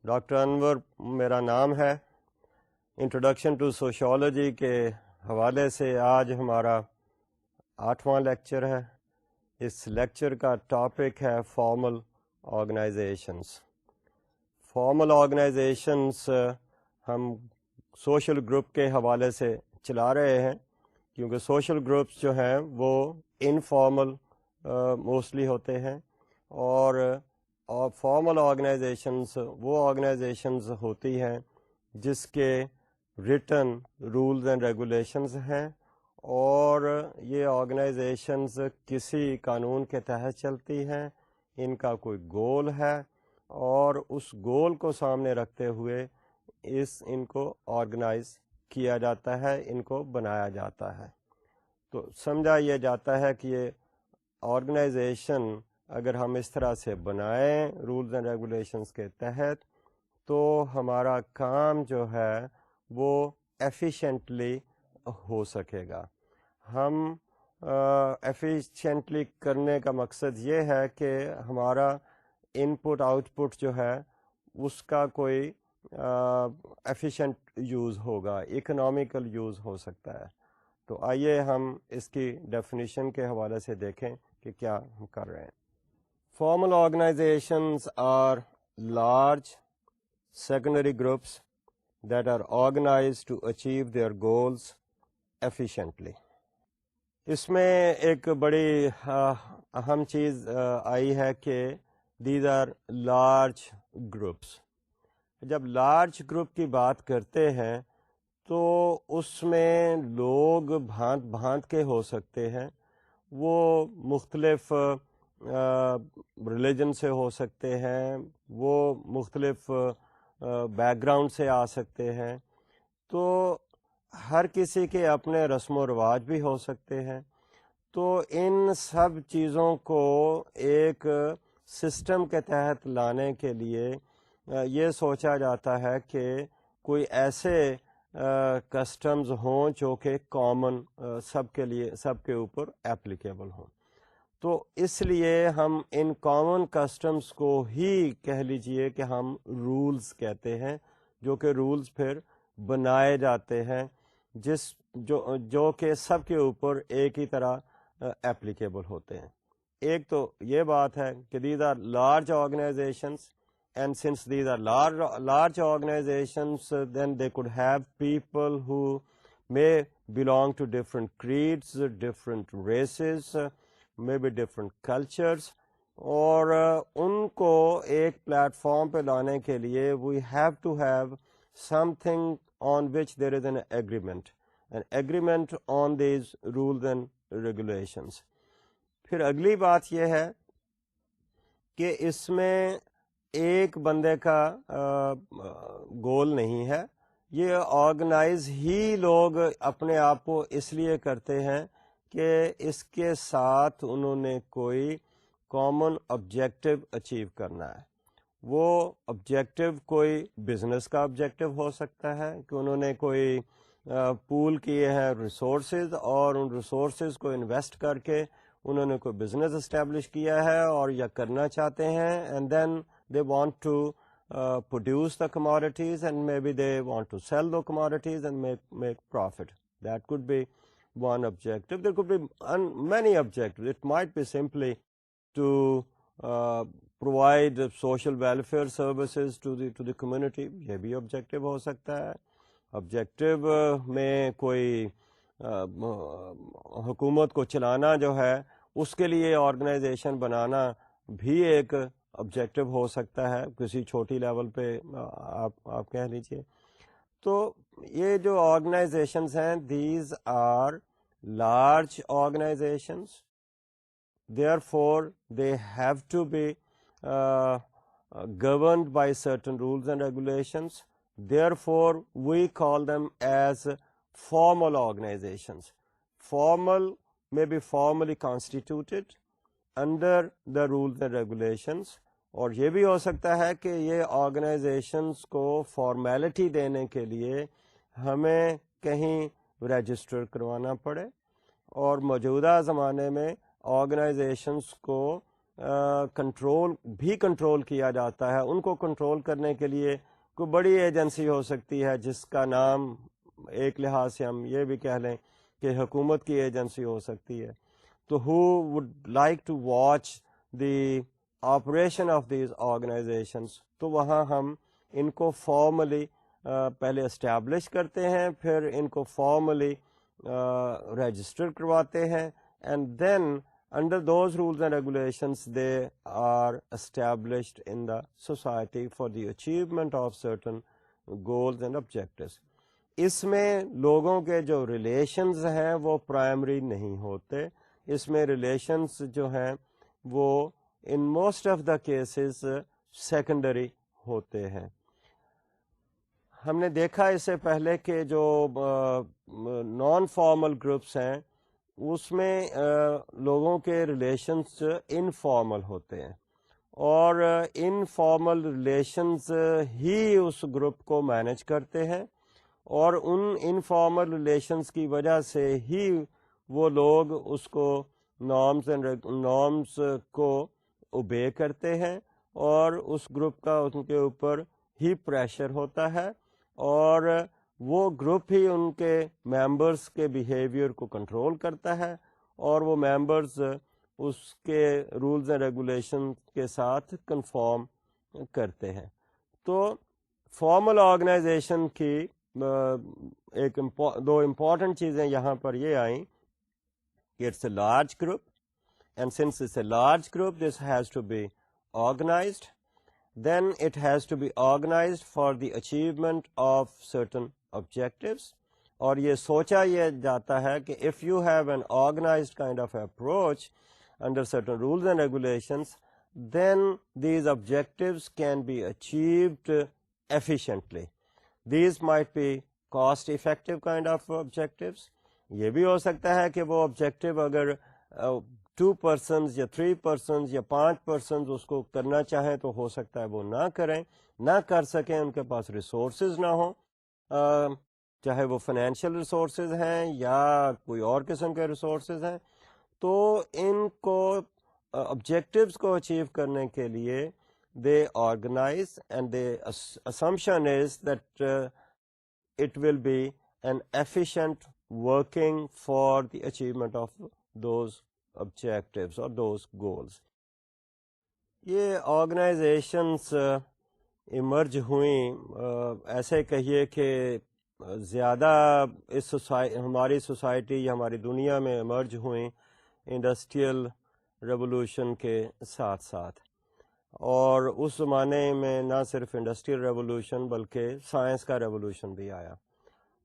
Doctor انور میرا نام ہے. انٹروڈکشن ٹو سوشیولوجی کے حوالے سے آج ہمارا 8واں لیکچر ہے. اس لیکچر کا ٹاپک ہے فارمل آرگنائزیشنس. فارمل آرگنائزیشنس ہم سوشل گروپ کے حوالے سے چلا رہے ہیں کیونکہ سوشل گروپس جو ہیں وہ انفارمل موسٹلی ہوتے ہیں اور فارمل آرگنائزیشنس وہ آرگنائزیشنز ہوتی ہیں جس کے ریٹن رولز اینڈ ریگولیشنز ہیں اور یہ آرگنائزیشنز کسی قانون کے تحت چلتی ہیں. ان کا کوئی گول ہے اور اس گول کو سامنے رکھتے ہوئے ان کو آرگنائز کیا جاتا ہے, ان کو بنایا جاتا ہے. تو سمجھا یہ جاتا ہے کہ یہ آرگنائزیشن اگر ہم اس طرح سے بنائیں رولز اینڈ ریگولیشنز کے تحت تو ہمارا کام جو ہے وہ ایفیشینٹلی ہو سکے گا. ہم ایفیشینٹلی کرنے کا مقصد یہ ہے کہ ہمارا ان پٹ آؤٹ پٹ جو ہے اس کا کوئی ایفیشینٹ یوز ہوگا, اکنامیکل یوز ہو سکتا ہے. تو آئیے ہم اس کی ڈیفینیشن کے حوالے سے دیکھیں کہ کیا ہم کر رہے ہیں. Formal organizations are large secondary groups that are organized to achieve their goals efficiently. اس میں ایک بڑی اہم چیز آئی ہے کہ these are large groups. جب لارج گروپ کی بات کرتے ہیں تو اس میں لوگ بھانت بھانت کے ہو سکتے ہیں. وہ مختلف ریلیجن سے ہو سکتے ہیں, وہ مختلف بیک گراؤنڈ سے آ سکتے ہیں. تو ہر کسی کے اپنے رسم و رواج بھی ہو سکتے ہیں. تو ان سب چیزوں کو ایک سسٹم کے تحت لانے کے لیے یہ سوچا جاتا ہے کہ کوئی ایسے کسٹمز ہوں جو کہ کامن سب کے لیے سب کے اوپر ایپلیکیبل ہوں. تو اس لیے ہم ان کامن کسٹمز کو ہی کہہ لیجئے کہ ہم رولز کہتے ہیں, جو کہ رولز پھر بنائے جاتے ہیں جو کہ سب کے اوپر ایک ہی طرح ایپلیکیبل ہوتے ہیں. ایک تو یہ بات ہے کہ these are large organizations and since these are large organizations then they could have people who may belong to different creeds, different races, maybe different cultures, اور ان کو ایک پلیٹ فارم پہ لانے کے لیے we have to have something on which there is an agreement on these rules and regulations. پھر اگلی بات یہ ہے کہ اس میں ایک بندے کا گول نہیں ہے. یہ آرگنائز ہی لوگ اپنے آپ کو اس لیے کرتے ہیں کہ اس کے ساتھ انہوں نے کوئی کامن آبجیکٹو اچیو کرنا ہے. وہ آبجیکٹو کوئی بزنس کا آبجیکٹو ہو سکتا ہے کہ انہوں نے کوئی پول کیے ہیں ریسورسز اور ان ریسورسز کو انویسٹ کر کے انہوں نے کوئی بزنس اسٹیبلش کیا ہے اور یا کرنا چاہتے ہیں, and then they want to produce the commodities and maybe they want to sell the commodities and make profit. That could be one objective. There could be many objectives. It might be simply to provide social welfare services to the community. یہ بھی objective ہو سکتا ہے. objective میں کوئی حکومت کو چلانا جو ہے اس کے لیے آرگنائزیشن بنانا بھی ایک آبجیکٹو ہو سکتا ہے, کسی چھوٹی لیول پہ آپ کہہ لیجیے. تو یہ جو آرگنائزیشنز ہیں these are large organizations, therefore they have to be governed by certain rules and regulations. Therefore we call them as formal organizations. Formal may be formally constituted under the rules and regulations. اور یہ بھی ہو سکتا ہے کہ یہ organisations کو formality دینے کے لیے ہمیں کہیں رجسٹر کروانا پڑے, اور موجودہ زمانے میں آرگنائزیشنز کو کنٹرول کیا جاتا ہے. ان کو کنٹرول کرنے کے لیے کوئی بڑی ایجنسی ہو سکتی ہے جس کا نام ایک لحاظ سے ہم یہ بھی کہہ لیں کہ حکومت کی ایجنسی ہو سکتی ہے. تو who would like to watch the operation of these organizations, تو وہاں ہم ان کو فارملی پہلے اسٹیبلش کرتے ہیں, پھر ان کو فارملی رجسٹر کرواتے ہیں, and then under those rules and regulations they are established in the society for the achievement of certain goals and objectives. اس میں لوگوں کے جو ریلیشنز ہیں وہ پرائمری نہیں ہوتے, اس میں ریلیشنز جو ہیں وہ ان most of the cases secondary ہوتے ہیں. ہم نے دیکھا اس سے پہلے کہ جو نان فارمل گروپس ہیں اس میں لوگوں کے ریلیشنز انفارمل ہوتے ہیں, اور انفارمل ریلیشنز ہی اس گروپ کو مینج کرتے ہیں, اور ان انفارمل ریلیشنز کی وجہ سے ہی وہ لوگ اس کو نارمز کو اوبے کرتے ہیں, اور اس گروپ کا ان کے اوپر ہی پریشر ہوتا ہے, اور وہ گروپ ہی ان کے ممبرس کے بیہیویئر کو کنٹرول کرتا ہے, اور وہ ممبرز اس کے رولز اینڈ ریگولیشن کے ساتھ کنفارم کرتے ہیں. تو فارمل آرگنائزیشن کی دو امپورٹنٹ چیزیں یہاں پر یہ آئیں کہ it's a large group, and since it's a large group this has to be organized, then it has to be organized for the achievement of certain objectives. اور یہ سوچا یہ جاتا ہے کہ if you have an organized kind of approach under certain rules and regulations, then these objectives can be achieved efficiently. These might be cost effective kind of objectives. یہ بھی ہو سکتا ہے کہ وہ objective اگر 2 persons یا 3 persons یا 5 persons اس کو کرنا چاہیں تو ہو سکتا ہے وہ نہ کریں, نہ کر سکیں, ان کے پاس ریسورسز نہ ہوں, چاہے وہ فائنینشیل ریسورسز ہیں یا کوئی اور قسم کے ریسورسز ہیں. تو ان کو آبجیکٹیوز کو اچیو کرنے کے لیے they organize, and the assumption is that it will be an efficient working for the achievement of those objectives or those goals. یہ آرگنائزیشنس ایمرج ہوئیں, ایسے کہیے کہ زیادہ ہماری سوسائٹی یا ہماری دنیا میں ایمرج ہوئیں انڈسٹریل ریولوشن کے ساتھ ساتھ, اور اس زمانے میں نہ صرف انڈسٹریل ریولوشن بلکہ سائنس کا ریولوشن بھی آیا,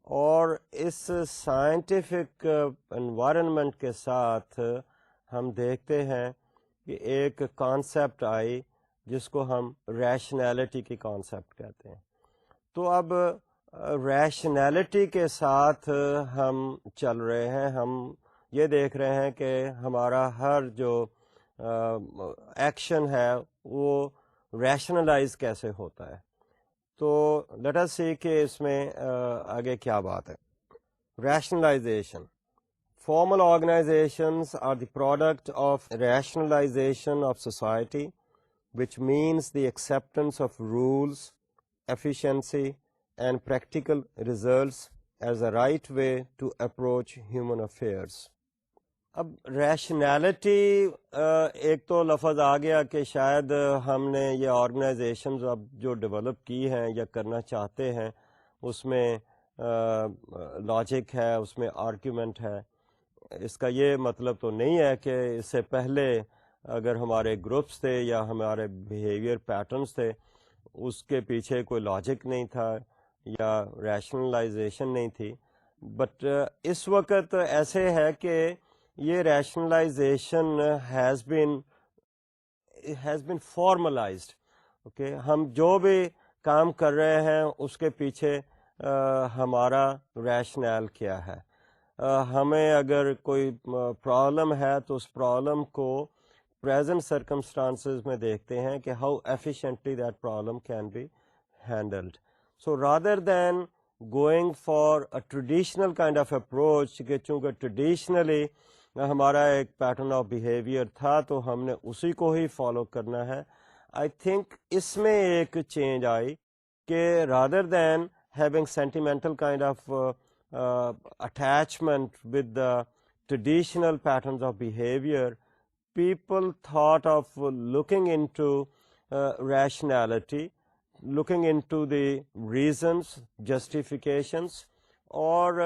اور اس سائنٹیفک انوائرمنٹ کے ساتھ ہم دیکھتے ہیں کہ ایک کانسیپٹ آئی جس کو ہم ریشنیلٹی کی کانسیپٹ کہتے ہیں. تو اب ریشنیلٹی کے ساتھ ہم چل رہے ہیں, ہم یہ دیکھ رہے ہیں کہ ہمارا ہر جو ایکشن ہے وہ ریشنلائز کیسے ہوتا ہے. تو لیٹ اس سی کہ اس میں آگے کیا بات ہے. Rationalisation. Formal organizations are the product of rationalization of society, which means the acceptance of rules, efficiency, and practical results as a right way to approach human affairs. اب ریشنیلٹی ایک تو لفظ آ گیا کہ شاید ہم نے یہ آرگنائزیشنز اب جو ڈیولپ کی ہیں یا کرنا چاہتے ہیں اس میں لاجک ہے, اس میں آرگیومنٹ ہے. اس کا یہ مطلب تو نہیں ہے کہ اس سے پہلے اگر ہمارے گروپس تھے یا ہمارے بیہیویئر پیٹرنس تھے اس کے پیچھے کوئی لاجک نہیں تھا یا ریشنلائزیشن نہیں تھی. بٹ اس وقت ایسے ہے کہ یہ rationalization has been formalized. Okay, ہم جو بھی کام کر رہے ہیں اس کے پیچھے ہمارا ریشنل کیا ہے. ہمیں اگر کوئی پرابلم ہے تو اس پرابلم کو پریزنٹ سرکمسٹانسز میں دیکھتے ہیں کہ how efficiently that problem can be handled. So rather than going for a traditional kind of approach کہ چونکہ ٹریڈیشنلی ہمارا ایک پیٹرن آف بیہیویئر تھا تو ہم نے اسی کو ہی فالو کرنا ہے. آئی تھنک اس میں ایک چینج آئی کہ rather than having sentimental kind of attachment with the traditional patterns of behavior, people thought of looking into rationality, looking into the reasons, justifications, اور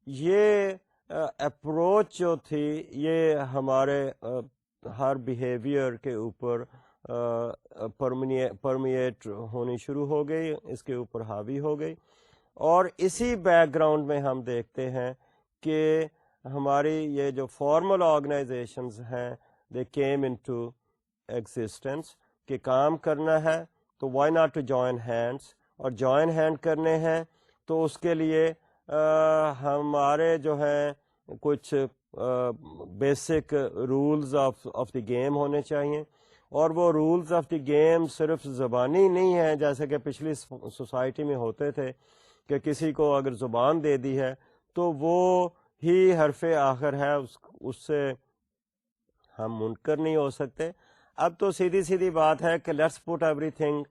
یہ اپروچ جو تھی یہ ہمارے ہر بیہیویئر کے اوپر پرمیٹ ہونی شروع ہو گئی، اس کے اوپر حاوی ہو گئی. اور اسی بیک گراؤنڈ میں ہم دیکھتے ہیں کہ ہماری یہ جو فارمل آرگنائزیشنز ہیں they came into existence کہ کام کرنا ہے تو why not to join hands, اور جوائن ہینڈ کرنے ہیں تو اس کے لیے ہمارے جو ہیں کچھ basic rules of the game ہونے چاہیے. اور وہ رولز آف دی گیم صرف زبانی نہیں ہیں جیسے کہ پچھلی سوسائٹی میں ہوتے تھے کہ کسی کو اگر زبان دے دی ہے تو وہ ہی حرف آخر ہے، اس سے ہم منکر نہیں ہو سکتے. اب تو سیدھی بات ہے کہ let's put every thing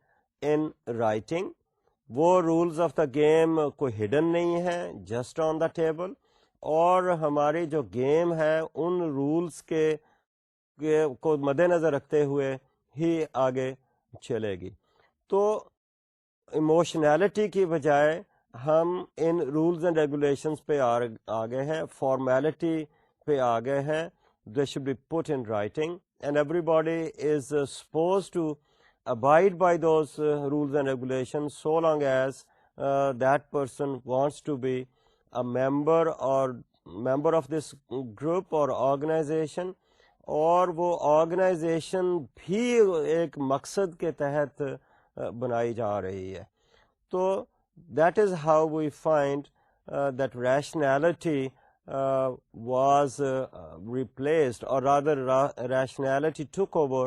in writing. وہ رولز آف دا گیم کوئی ہڈن نہیں ہے، جسٹ آن دا ٹیبل، اور ہماری جو گیم ہے ان رولز کے کو مد نظر رکھتے ہوئے ہی آگے چلے گی. تو ایموشنالٹی کی بجائے ہم ان رولز اینڈ ریگولیشنز پہ آ گئے ہیں، فارمیلٹی پہ آ گئے ہیں. They should be put in writing and everybody is suppose to abide by those rules and regulations so long as that person wants to be a member of this group or organization, اور وہ organization بھی ایک مقصد کے تحت بنائی جا رہی ہے. تو that is how we find that rationality was replaced, or rather rationality took over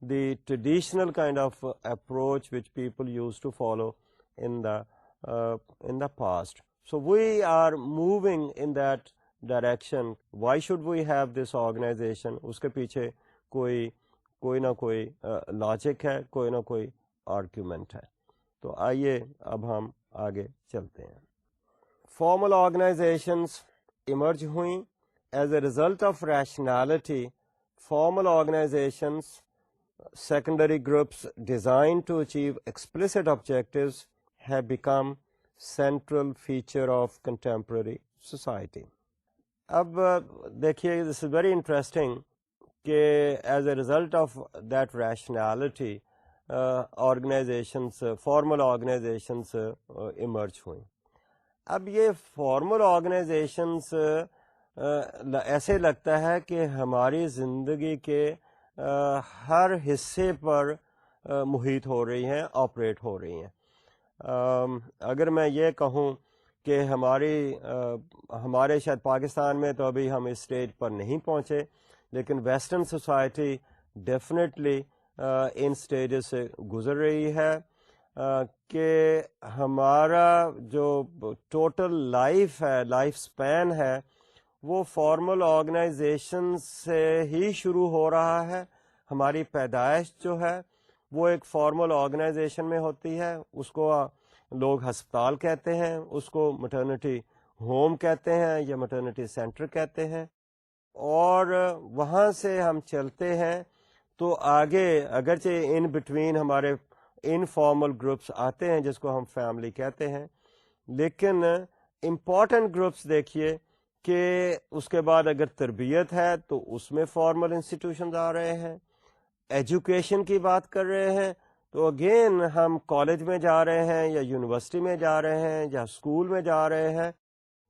the traditional kind of approach which people used to follow in the past. So we are moving in that direction. Why should we have this organization? اس کے پیچھے کوئی نہ کوئی logic ہے، کوئی نہ کوئی argument ہے. تو آئیے اب ہم آگے چلتے ہیں. فارمل آرگنائزیشنز ایمرج ہوئیں as a result of rationality. Formal organizations secondary groups designed to achieve explicit objectives have become central feature of contemporary society. اب دیکھیے this is very interesting کہ as a result of that rationality organizations, formal organizations emerge ہوئیں. اب یہ formal organisations ایسے لگتا ہے کہ ہماری زندگی کے ہر حصے پر محیط ہو رہی ہیں، آپریٹ ہو رہی ہیں. اگر میں یہ کہوں کہ ہمارے شاید پاکستان میں تو ابھی ہم اس اسٹیج پر نہیں پہنچے، لیکن ویسٹرن سوسائٹی ڈیفینیٹلی ان اسٹیجز سے گزر رہی ہے کہ ہمارا جو ٹوٹل لائف ہے، لائف سپین ہے، وہ فارمل آرگنائزیشن سے ہی شروع ہو رہا ہے. ہماری پیدائش جو ہے وہ ایک فارمل آرگنائزیشن میں ہوتی ہے. اس کو لوگ ہسپتال کہتے ہیں، اس کو مٹرنٹی ہوم کہتے ہیں یا مٹرنٹی سینٹر کہتے ہیں، اور وہاں سے ہم چلتے ہیں تو آگے اگرچہ ان بٹوین ہمارے انفارمل گروپس آتے ہیں جس کو ہم فیملی کہتے ہیں، لیکن امپورٹنٹ گروپس دیکھیے کہ اس کے بعد اگر تربیت ہے تو اس میں فارمل انسٹیٹیوشنز آ رہے ہیں. ایجوکیشن کی بات کر رہے ہیں تو اگین ہم کالج میں جا رہے ہیں یا یونیورسٹی میں جا رہے ہیں یا اسکول میں جا رہے ہیں.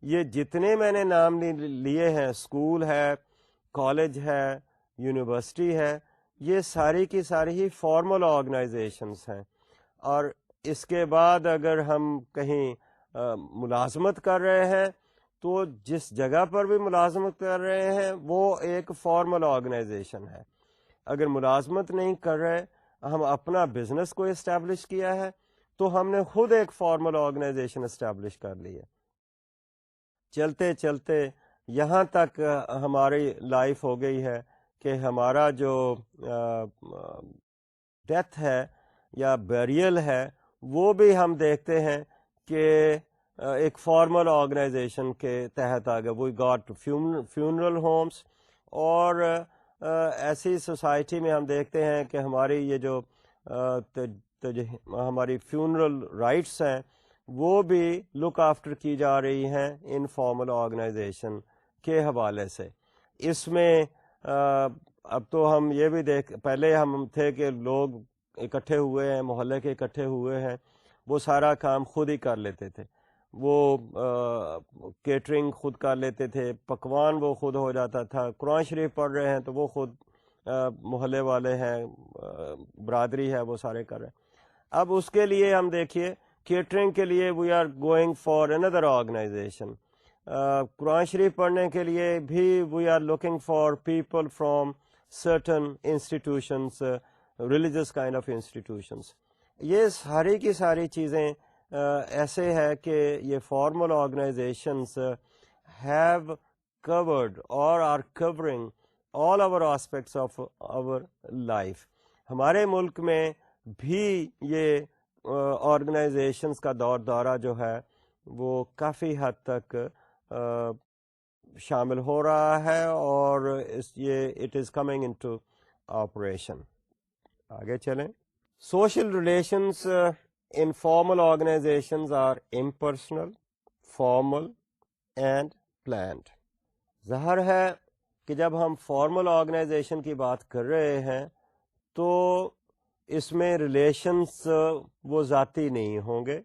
یہ جتنے میں نے نام لیے ہیں، اسکول ہے، کالج ہے، یونیورسٹی ہے، یہ ساری کی ساری ہی فارمل آرگنائزیشنز ہیں. اور اس کے بعد اگر ہم کہیں ملازمت کر رہے ہیں تو جس جگہ پر بھی ملازمت کر رہے ہیں وہ ایک فارمل آرگنائزیشن ہے. اگر ملازمت نہیں کر رہے، ہم اپنا بزنس کو اسٹیبلش کیا ہے تو ہم نے خود ایک فارمل آرگنائزیشن اسٹیبلش کر لی ہے. چلتے چلتے یہاں تک ہماری لائف ہو گئی ہے کہ ہمارا جو ڈیتھ ہے یا بیریل ہے وہ بھی ہم دیکھتے ہیں کہ ایک فارمل آرگنائزیشن کے تحت آ گیا. وی گاٹ فیونرل ہومس, اور ایسی سوسائٹی میں ہم دیکھتے ہیں کہ ہماری یہ جو ہماری فیونرل رائٹس ہیں وہ بھی لک آفٹر کی جا رہی ہیں انفارمل آرگنائزیشن کے حوالے سے. اس میں اب تو ہم یہ بھی پہلے ہم تھے کہ لوگ اکٹھے ہوئے ہیں, محلے کے اکٹھے ہوئے ہیں, وہ سارا کام خود ہی کر لیتے تھے, وہ کیٹرنگ خود کر لیتے تھے, پکوان وہ خود ہو جاتا تھا, قرآن شریف پڑھ رہے ہیں تو وہ خود محلے والے ہیں, برادری ہے, وہ سارے کر رہے ہیں. اب اس کے لیے ہم دیکھیے کیٹرنگ کے لیے وی آر گوئنگ فار اندر آرگنائزیشن. قرآن شریف پڑھنے کے لیے بھی we are looking for people from certain institutions, religious kind of institutions. یہ ساری کی ساری چیزیں ایسے ہے کہ یہ formal organizations have covered or are covering all our aspects of our life. ہمارے ملک میں بھی یہ آرگنائزیشنس کا دور دورہ جو ہے وہ کافی حد تک شامل ہو رہا ہے, اور یہ it is coming into operation. آگے چلیں. Social relations in formal organizations are impersonal, formal and planned. ظاہر ہے کہ جب ہم فارمل آرگنائزیشن کی بات کر رہے ہیں تو اس میں ریلیشنس وہ ذاتی نہیں ہوں گے,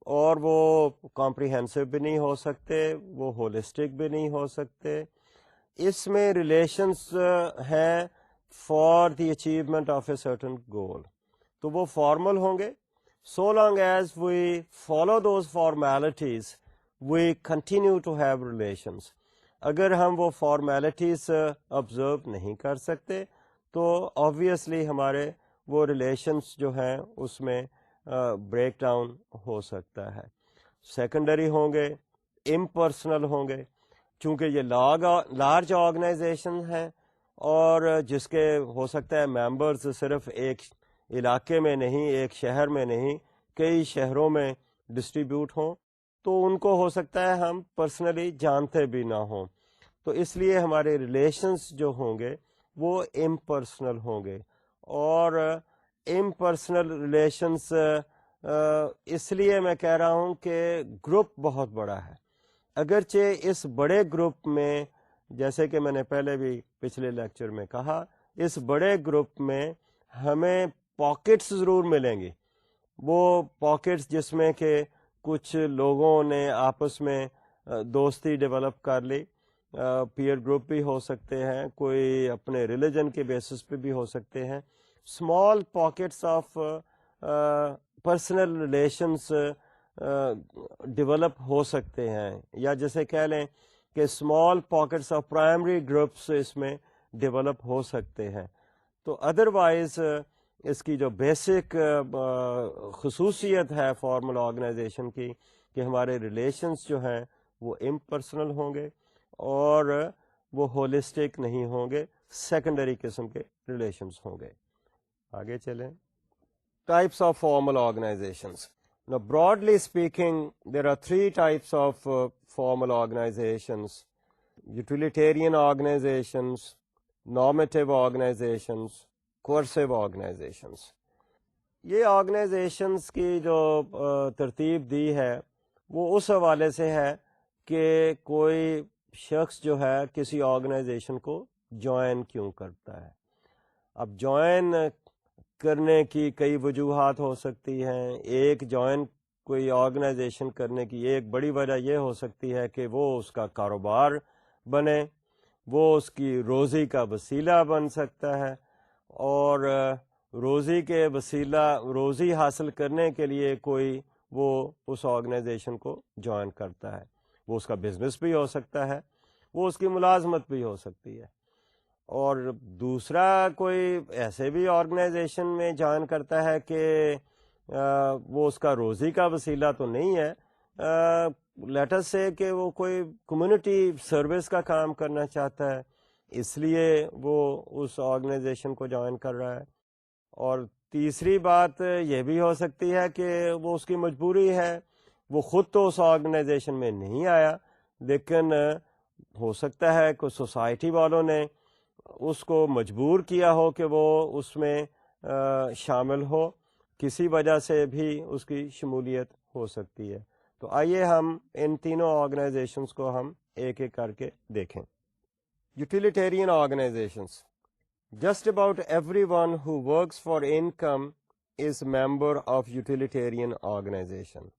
اور وہ کمپریہنسو بھی نہیں ہو سکتے, وہ ہولسٹک بھی نہیں ہو سکتے. اس میں ریلیشنس ہیں for the achievement of a certain goal, تو وہ فارمل ہوں گے. So long as we follow those formalities, we continue to have relations. اگر ہم وہ فارمیلٹیز آبزرو نہیں کر سکتے تو obviously ہمارے وہ ریلیشنس جو ہیں اس میں بریک ڈاؤن ہو سکتا ہے. سیکنڈری ہوں گے, امپرسنل ہوں گے, چونکہ یہ لارج آرگنائزیشن ہیں اور جس کے ہو سکتا ہے ممبرز صرف ایک علاقے میں نہیں, ایک شہر میں نہیں, کئی شہروں میں ڈسٹریبیوٹ ہوں, تو ان کو ہو سکتا ہے ہم پرسنلی جانتے بھی نہ ہوں. تو اس لیے ہمارے ریلیشنس جو ہوں گے وہ امپرسنل ہوں گے. اور امپرسنل ریلیشنس اس لیے میں کہہ رہا ہوں کہ گروپ بہت بڑا ہے. اگرچہ اس بڑے گروپ میں, جیسے کہ میں نے پہلے بھی پچھلے لیکچر میں کہا, اس بڑے گروپ میں ہمیں پاکٹس ضرور ملیں گی. وہ پاکٹس جس میں کہ کچھ لوگوں نے آپس میں دوستی ڈیولپ کر لی, پیئر گروپ بھی ہو سکتے ہیں, کوئی اپنے ریلیجن کے بیسس پہ بھی ہو سکتے ہیں. Small pockets of personal relations develop ہو سکتے ہیں, یا جیسے کہہ لیں کہ small pockets of primary groups اس میں ڈیولپ ہو سکتے ہیں. تو ادروائز اس کی جو بیسک خصوصیت ہے فارمل آرگنائزیشن کی کہ ہمارے ریلیشنس جو ہیں وہ امپرسنل ہوں گے اور وہ ہولسٹک نہیں ہوں گے, سیکنڈری قسم کے ریلیشنس ہوں گے. آگے چلیں. Types of formal organizations. Now, broadly speaking, there are three types of formal organizations: utilitarian organizations, normative organizations, coercive organizations. یہ آرگنائزیشنس کی جو ترتیب دی ہے وہ اس حوالے سے ہے کہ کوئی شخص جو ہے کسی آرگنائزیشن کو جوائن کیوں کرتا ہے. اب جوائن کرنے کی کئی وجوہات ہو سکتی ہیں. ایک جوائن کوئی آرگنائزیشن کرنے کی ایک بڑی وجہ یہ ہو سکتی ہے کہ وہ اس کا کاروبار بنے, وہ اس کی روزی کا وسیلہ بن سکتا ہے, اور روزی کے وسیلہ, روزی حاصل کرنے کے لیے کوئی وہ اس آرگنائزیشن کو جوائن کرتا ہے. وہ اس کا بزنس بھی ہو سکتا ہے, وہ اس کی ملازمت بھی ہو سکتی ہے. اور دوسرا کوئی ایسے بھی آرگنائزیشن میں جوائن کرتا ہے کہ وہ اس کا روزی کا وسیلہ تو نہیں ہے, لیٹ اس سے کہ وہ کوئی کمیونٹی سروس کا کام کرنا چاہتا ہے، اس لیے وہ اس آرگنائزیشن کو جوائن کر رہا ہے. اور تیسری بات یہ بھی ہو سکتی ہے کہ وہ اس کی مجبوری ہے، وہ خود تو اس آرگنائزیشن میں نہیں آیا، لیکن ہو سکتا ہے کہ سوسائٹی والوں نے اس کو مجبور کیا ہو کہ وہ اس میں شامل ہو، کسی وجہ سے بھی اس کی شمولیت ہو سکتی ہے. تو آئیے ہم ان تینوں آرگنائزیشنز کو ہم ایک ایک کر کے دیکھیں. Utilitarian organizations. Just about everyone who works for income is member of utilitarian organization,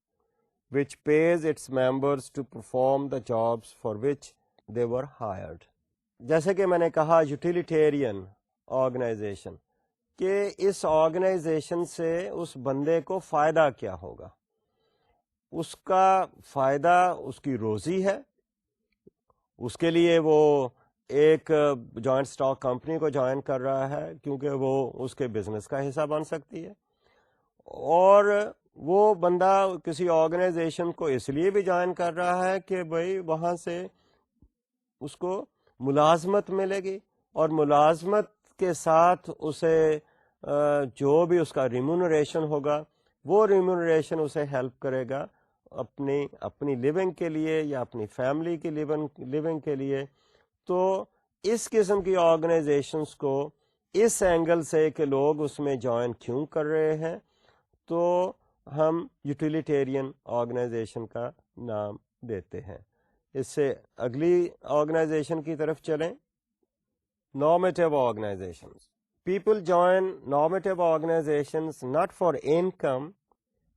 which pays its members to perform the jobs for which they were hired. جیسے کہ میں نے کہا یوٹیلیٹیرین آرگنائزیشن، کہ اس آرگنائزیشن سے اس بندے کو فائدہ کیا ہوگا. اس کا فائدہ اس کی روزی ہے، اس کے لیے وہ ایک جوائنٹ اسٹاک کمپنی کو جوائن کر رہا ہے کیونکہ وہ اس کے بزنس کا حصہ بن سکتی ہے، اور وہ بندہ کسی آرگنائزیشن کو اس لیے بھی جوائن کر رہا ہے کہ بھئی وہاں سے اس کو ملازمت ملے گی، اور ملازمت کے ساتھ اسے جو بھی اس کا ریمونریشن ہوگا وہ ریمونریشن اسے ہیلپ کرے گا اپنی لیونگ کے لیے یا اپنی فیملی کی لیونگ کے لیے. تو اس قسم کی آرگنائزیشنز کو اس اینگل سے کہ لوگ اس میں جوائن کیوں کر رہے ہیں، تو ہم یوٹیلیٹیرین آرگنائزیشن کا نام دیتے ہیں. اس سے اگلی آرگنائزیشن کی طرف چلیں. Normative organizations. People join normative organizations not for income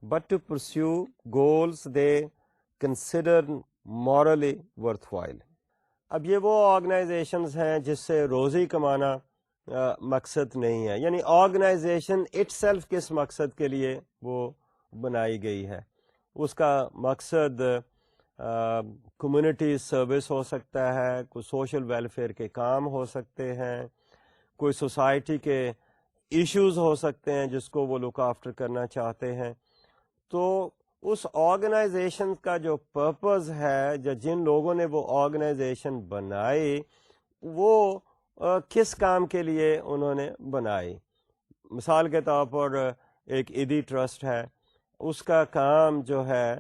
but to pursue goals they consider morally worthwhile. اب یہ وہ آرگنائزیشنز ہیں جس سے روزی کمانا مقصد نہیں ہے، یعنی آرگنائزیشن اٹ سیلف کس مقصد کے لیے وہ بنائی گئی ہے. اس کا مقصد کمیونٹی سروس ہو سکتا ہے، کوئی سوشل ویلفیئر کے کام ہو سکتے ہیں، کوئی سوسائٹی کے ایشوز ہو سکتے ہیں جس کو وہ لک آفٹر کرنا چاہتے ہیں. تو اس آرگنائزیشن کا جو پرپز ہے، جن لوگوں نے وہ آرگنائزیشن بنائی، وہ کس کام کے لیے انہوں نے بنائی. مثال کے طور پر ایک ایدی ٹرسٹ ہے، اس کا کام جو ہے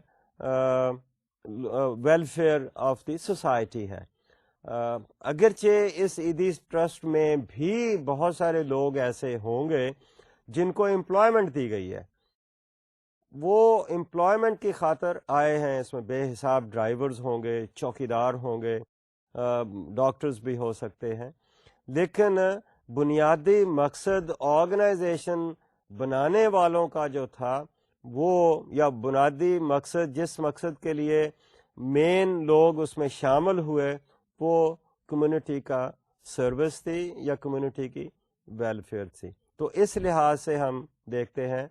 ویلفیئر آف دی سوسائٹی ہے. اگرچہ اس ایدی ٹرسٹ میں بھی بہت سارے لوگ ایسے ہوں گے جن کو امپلائمنٹ دی گئی ہے، وہ امپلائمنٹ کی خاطر آئے ہیں، اس میں بے حساب ڈرائیورز ہوں گے، چوکیدار ہوں گے، ڈاکٹرز بھی ہو سکتے ہیں، لیکن بنیادی مقصد آرگنائزیشن بنانے والوں کا جو تھا وہ، یا بنیادی مقصد جس مقصد کے لیے مین لوگ اس میں شامل ہوئے، وہ کمیونٹی کا سروس تھی یا کمیونٹی کی ویلفیئر تھی. تو اس لحاظ سے ہم دیکھتے ہیں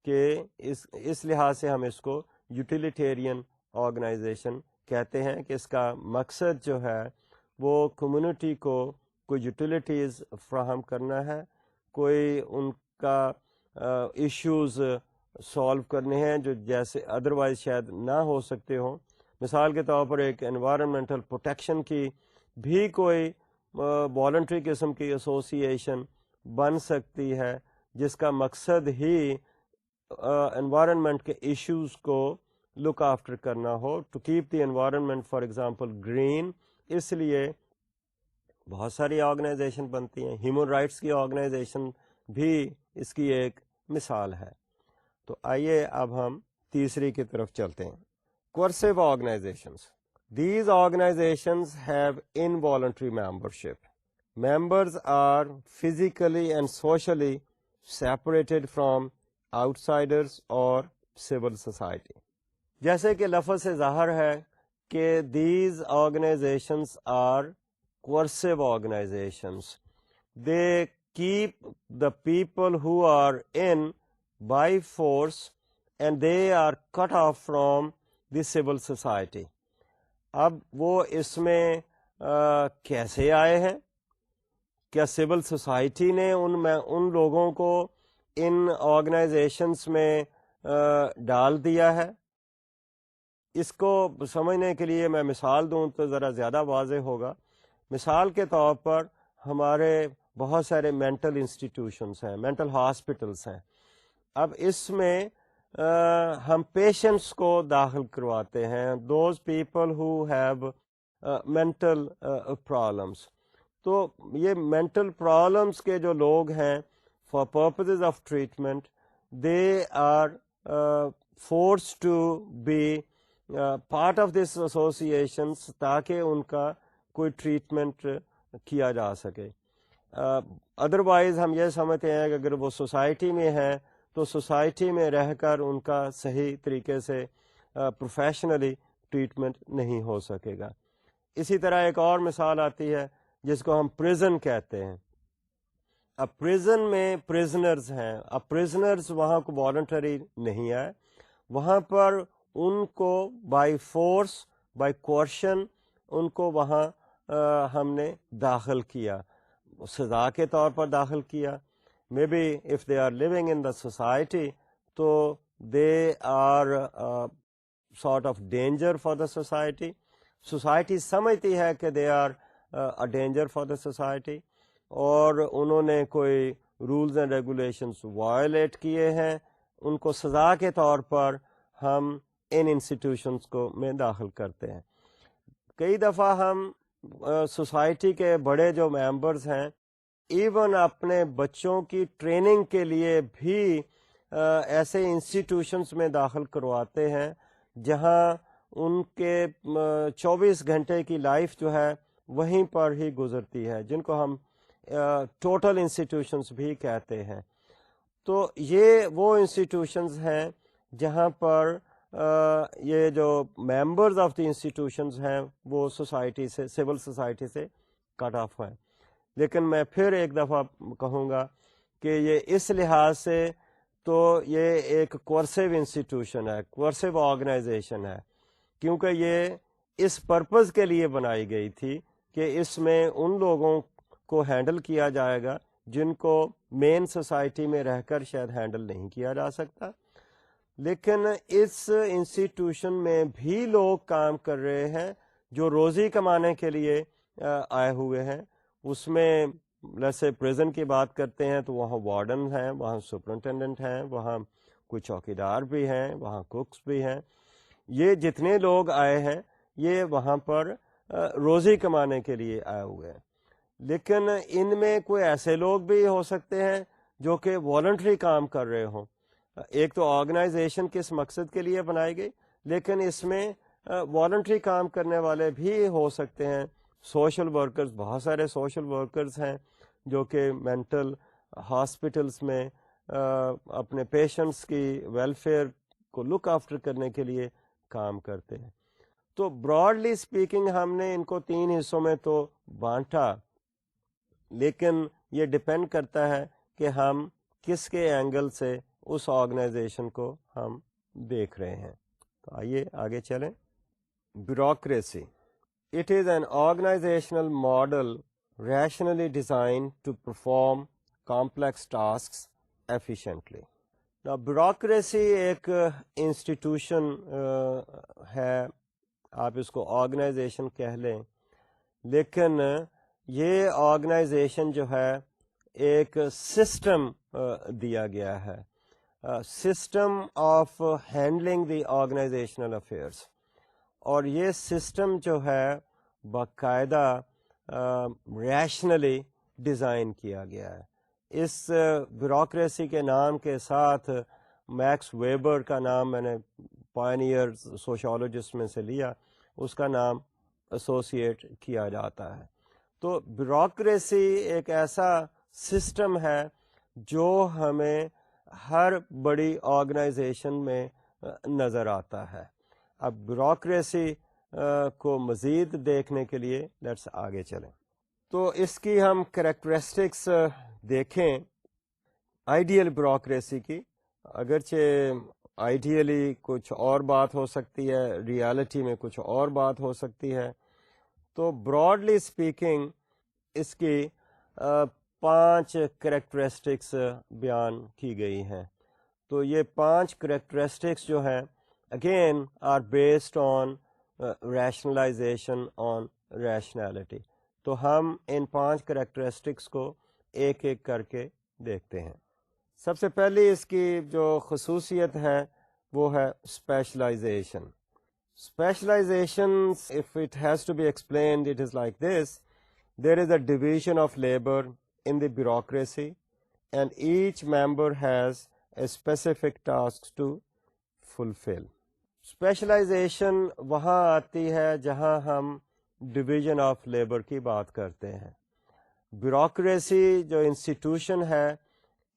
کہ اس لحاظ سے ہم اس کو یوٹیلیٹیرین آرگنائزیشن کہتے ہیں کہ اس کا مقصد جو ہے وہ کمیونٹی کو کوئی یوٹیلیٹیز فراہم کرنا ہے، کوئی ان کا ایشوز سالو کرنے ہیں جو جیسے ادروائز شاید نہ ہو سکتے ہوں. مثال کے طور پر ایک انوائرمنٹل پروٹیکشن کی بھی کوئی والنٹری قسم کی ایسوسیشن بن سکتی ہے جس کا مقصد ہی انوائرمنٹ کے ایشوز کو لک آفٹر کرنا ہو، to keep the environment for example green. اس لیے بہت ساری آرگنائزیشن بنتی ہیں، ہیومن رائٹس کی آرگنائزیشن بھی اس کی ایک مثال ہے. تو آئیے اب ہم تیسری کی طرف چلتے ہیں. Coercive organizations. These organizations have involuntary membership. Members are physically and socially separated from outsiders or civil society. جیسے کہ لفظ سے ظاہر ہے کہ these organizations are coercive organizations. They keep the people who are in by force and they are cut off from the civil society. اب وہ اس میں کیسے آئے ہیں؟ کیا سول سوسائٹی نے ان لوگوں کو ان آرگنائزیشنس میں ڈال دیا ہے؟ اس کو سمجھنے کے لیے میں مثال دوں تو ذرا زیادہ واضح ہوگا. مثال کے طور پر ہمارے بہت سارے مینٹل انسٹیٹیوشنس ہیں, مینٹل ہاسپٹلس ہیں. اب اس میں ہم پیشنٹس کو داخل کرواتے ہیں, those people who have mental problems. تو یہ مینٹل پرابلمس کے جو لوگ ہیں, for purposes of treatment they are force to be part of this associations, تاکہ ان کا کوئی ٹریٹمنٹ کیا جا سکے. ادروائز ہم یہ سمجھتے ہیں کہ اگر وہ سوسائٹی میں ہیں تو سوسائٹی میں رہ کر ان کا صحیح طریقے سے پروفیشنلی ٹریٹمنٹ نہیں ہو سکے گا. اسی طرح ایک اور مثال آتی ہے جس کو ہم پریزن کہتے ہیں. اب پریزن میں پریزنرز ہیں. اب پریزنرز وہاں کو والنٹری نہیں آئے, وہاں پر ان کو بائی فورس, بائی کوئرشن ان کو وہاں ہم نے داخل کیا, سزا کے طور پر داخل کیا. Maybe if they are living in the society تو they are sort of danger for the society. Society سمجھتی ہے کہ they are a danger for the society, اور انہوں نے کوئی رولز اینڈ ریگولیشنس وائلیٹ کیے ہیں, ان کو سزا کے طور پر ہم ان انسٹیٹیوشنس کو میں داخل کرتے ہیں. کئی دفعہ ہم سوسائٹی کے بڑے جو ممبرز ہیں ایون اپنے بچوں کی ٹریننگ کے لیے بھی ایسے انسٹیٹیوشنس میں داخل کرواتے ہیں جہاں ان کے 24 گھنٹے کی لائف جو ہے وہیں پر ہی گزرتی ہے, جن کو ہم ٹوٹل انسٹیٹیوشنس بھی کہتے ہیں. تو یہ وہ انسٹیٹیوشنز ہیں جہاں پر یہ جو ممبرز آف دی انسٹیٹیوشنز ہیں وہ سوسائٹی سے, سول سوسائٹی سے کٹ آف ہیں. لیکن میں پھر ایک دفعہ کہوں گا کہ یہ اس لحاظ سے تو یہ ایک کورسیو انسٹیٹیوشن ہے, کورسیو آرگنائزیشن ہے, کیونکہ یہ اس پرپز کے لیے بنائی گئی تھی کہ اس میں ان لوگوں کو ہینڈل کیا جائے گا جن کو مین سوسائٹی میں رہ کر شاید ہینڈل نہیں کیا جا سکتا. لیکن اس انسٹیٹیوشن میں بھی لوگ کام کر رہے ہیں جو روزی کمانے کے لیے آئے ہوئے ہیں. اس میں جیسے پریزن کی بات کرتے ہیں تو وہاں وارڈن ہیں, وہاں سپرنٹینڈنٹ ہیں, وہاں کوئی چوکیدار بھی ہیں, وہاں کوکس بھی ہیں. یہ جتنے لوگ آئے ہیں یہ وہاں پر روزی کمانے کے لیے آئے ہوئے ہیں. لیکن ان میں کوئی ایسے لوگ بھی ہو سکتے ہیں جو کہ والنٹری کام کر رہے ہوں. ایک تو آرگنائزیشن کس مقصد کے لیے بنائی گئی, لیکن اس میں والنٹری کام کرنے والے بھی ہو سکتے ہیں. سوشل ورکرز, بہت سارے سوشل ورکرز ہیں جو کہ مینٹل ہاسپٹلس میں اپنے پیشنٹس کی ویلفیئر کو لک آفٹر کرنے کے لیے کام کرتے ہیں. تو براڈلی اسپیکنگ ہم نے ان کو 3 حصوں میں تو بانٹا, لیکن یہ ڈپینڈ کرتا ہے کہ ہم کس کے اینگل سے اس آرگنائزیشن کو ہم دیکھ رہے ہیں. تو آئیے آگے چلیں. Bureaucracy. It is an organizational model rationally designed to perform complex tasks efficiently. Now, bureaucracy ایک انسٹیٹیوشن ہے, آپ اس کو آرگنائزیشن کہہ لیں, لیکن یہ آرگنائزیشن جو ہے ایک سسٹم دیا گیا ہے, system of handling the organizational affairs. اور یہ سسٹم جو ہے باقاعدہ ریشنلی ڈیزائن کیا گیا ہے. اس بیوروکریسی کے نام کے ساتھ میکس ویبر کا نام میں نے پائنیئر سوشولوجسٹ میں سے لیا, اس کا نام ایسوسیٹ کیا جاتا ہے. تو بیوروکریسی ایک ایسا سسٹم ہے جو ہمیں ہر بڑی آرگنائزیشن میں نظر آتا ہے. اب بیوروکریسی کو مزید دیکھنے کے لیے لیٹس آگے چلیں. تو اس کی ہم کریکٹرسٹکس دیکھیں آئیڈیل بیوروکریسی کی. اگرچہ آئیڈیلی کچھ اور بات ہو سکتی ہے, ریالٹی میں کچھ اور بات ہو سکتی ہے. تو براڈلی اسپیکنگ اس کی 5 کریکٹرسٹکس بیان کی گئی ہیں. تو یہ 5 کریکٹرسٹکس جو ہیں again are based on rationalization on rationality. تو ہم ان 5 کریکٹرسٹکس کو ایک ایک کر کے دیکھتے ہیں. سب سے پہلی اس کی جو خصوصیت ہے وہ ہے specialisation. Specialization, if it has to be explained, it is like this. There is a division of labor in the bureaucracy, and each member has a specific task to fulfill. Specialization وہاں آتی ہے جہاں ہم division of labour کی بات کرتے ہیں. Bureaucracy جو انسٹیٹیوشن ہے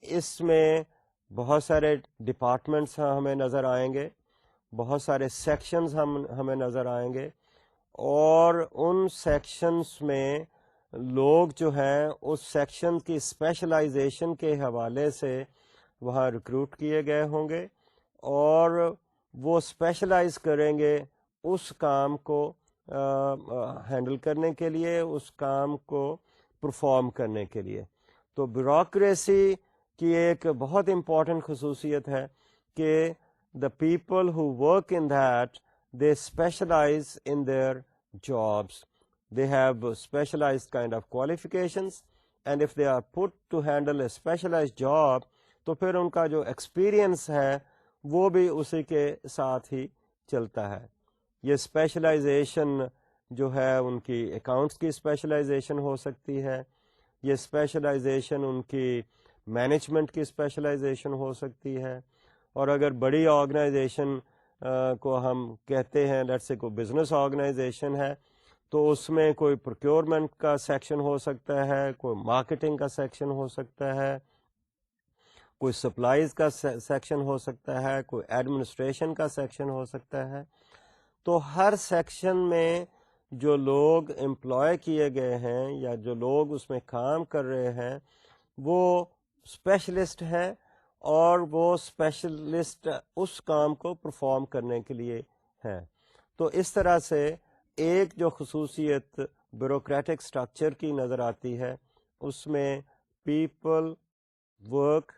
اس میں بہت سارے ڈپارٹمنٹس ہمیں نظر آئیں گے, بہت سارے سیکشنز ہمیں نظر آئیں گے, اور ان سیکشنز میں لوگ جو ہیں اس سیکشن کی اسپیشلائزیشن کے حوالے سے وہاں ریکروٹ کیے گئے ہوں گے, اور وہ اسپیشلائز کریں گے اس کام کو ہینڈل کرنے کے لیے, اس کام کو پرفارم کرنے کے لیے. تو بیوروکریسی کی ایک بہت امپورٹنٹ خصوصیت ہے کہ the people who work in that, they specialize in their jobs. They have specialized kind of qualifications, and if they are put to handle a specialized job, تو پھر ان کا جو ایکسپیرئنس ہے وہ بھی اسی کے ساتھ ہی چلتا ہے. یہ اسپیشلائزیشن جو ہے ان کی اکاؤنٹس کی اسپیشلائزیشن ہو سکتی ہے, یہ اسپیشلائزیشن ان کی مینجمنٹ کی اسپیشلائزیشن ہو سکتی ہے, اور اگر بڑی آرگنائزیشن کو ہم کہتے ہیں, لیٹس سے کوئی بزنس آرگنائزیشن ہے, تو اس میں کوئی پروکیورمنٹ کا سیکشن ہو سکتا ہے, کوئی مارکیٹنگ کا سیکشن ہو سکتا ہے, کوئی سپلائز کا سیکشن ہو سکتا ہے, کوئی ایڈمنسٹریشن کا سیکشن ہو سکتا ہے. تو ہر سیکشن میں جو لوگ امپلوائے کیے گئے ہیں یا جو لوگ اس میں کام کر رہے ہیں وہ اسپیشلسٹ ہیں, اور وہ اسپیشلسٹ اس کام کو پرفارم کرنے کے لیے ہیں. تو اس طرح سے ایک جو خصوصیت بیوروکریٹک اسٹرکچر کی نظر آتی ہے اس میں people work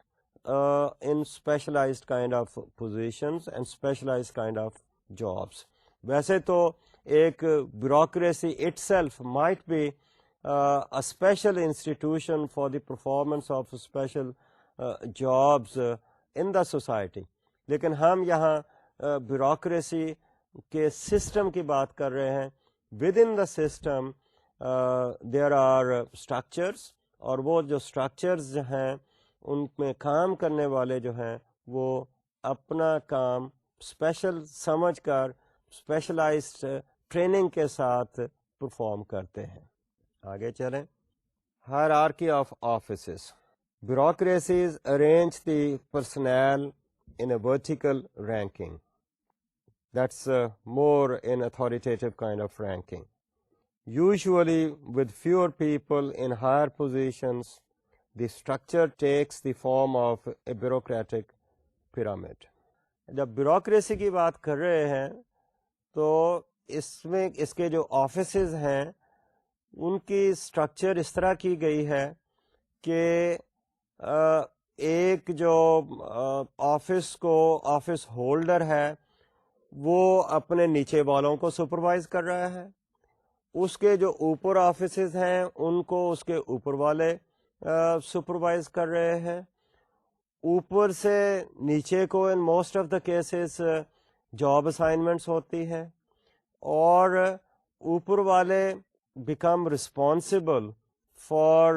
in specialized kind of positions and specialized kind of jobs. ویسے تو ایک bureaucracy itself might be a special institution for the performance of special jobs in the society, لیکن ہم یہاں بیوروکریسی کے سسٹم کی بات کر رہے ہیں. Within the system there are structures, اور وہ جو اسٹرکچرز جو ہیں ان میں کام کرنے والے جو ہیں وہ اپنا کام اسپیشل سمجھ کر اسپیشلائزڈ ٹریننگ کے ساتھ پرفارم کرتے ہیں. آگے چلیں. Hierarchy of offices. Bureaucracies arrange the personal in a vertical ranking. That's more in authoritative kind of ranking. Usually with fewer people in higher positions, the structure takes the form of a bureaucratic pyramid. جب bureaucracy کی بات کر رہے ہیں تو اس میں اس کے جو آفیسز ہیں ان کی اسٹرکچر اس طرح کی گئی ہے کہ ایک جو آفس ہولڈر ہے وہ اپنے نیچے والوں کو سپروائز کر رہا ہے, اس کے جو اوپر آفیسز ہیں ان کو اس کے اوپر والے سپروائز کر رہے ہیں, اوپر سے نیچے کو ان most of the cases job assignments ہوتی ہیں, اور اوپر والے become responsible for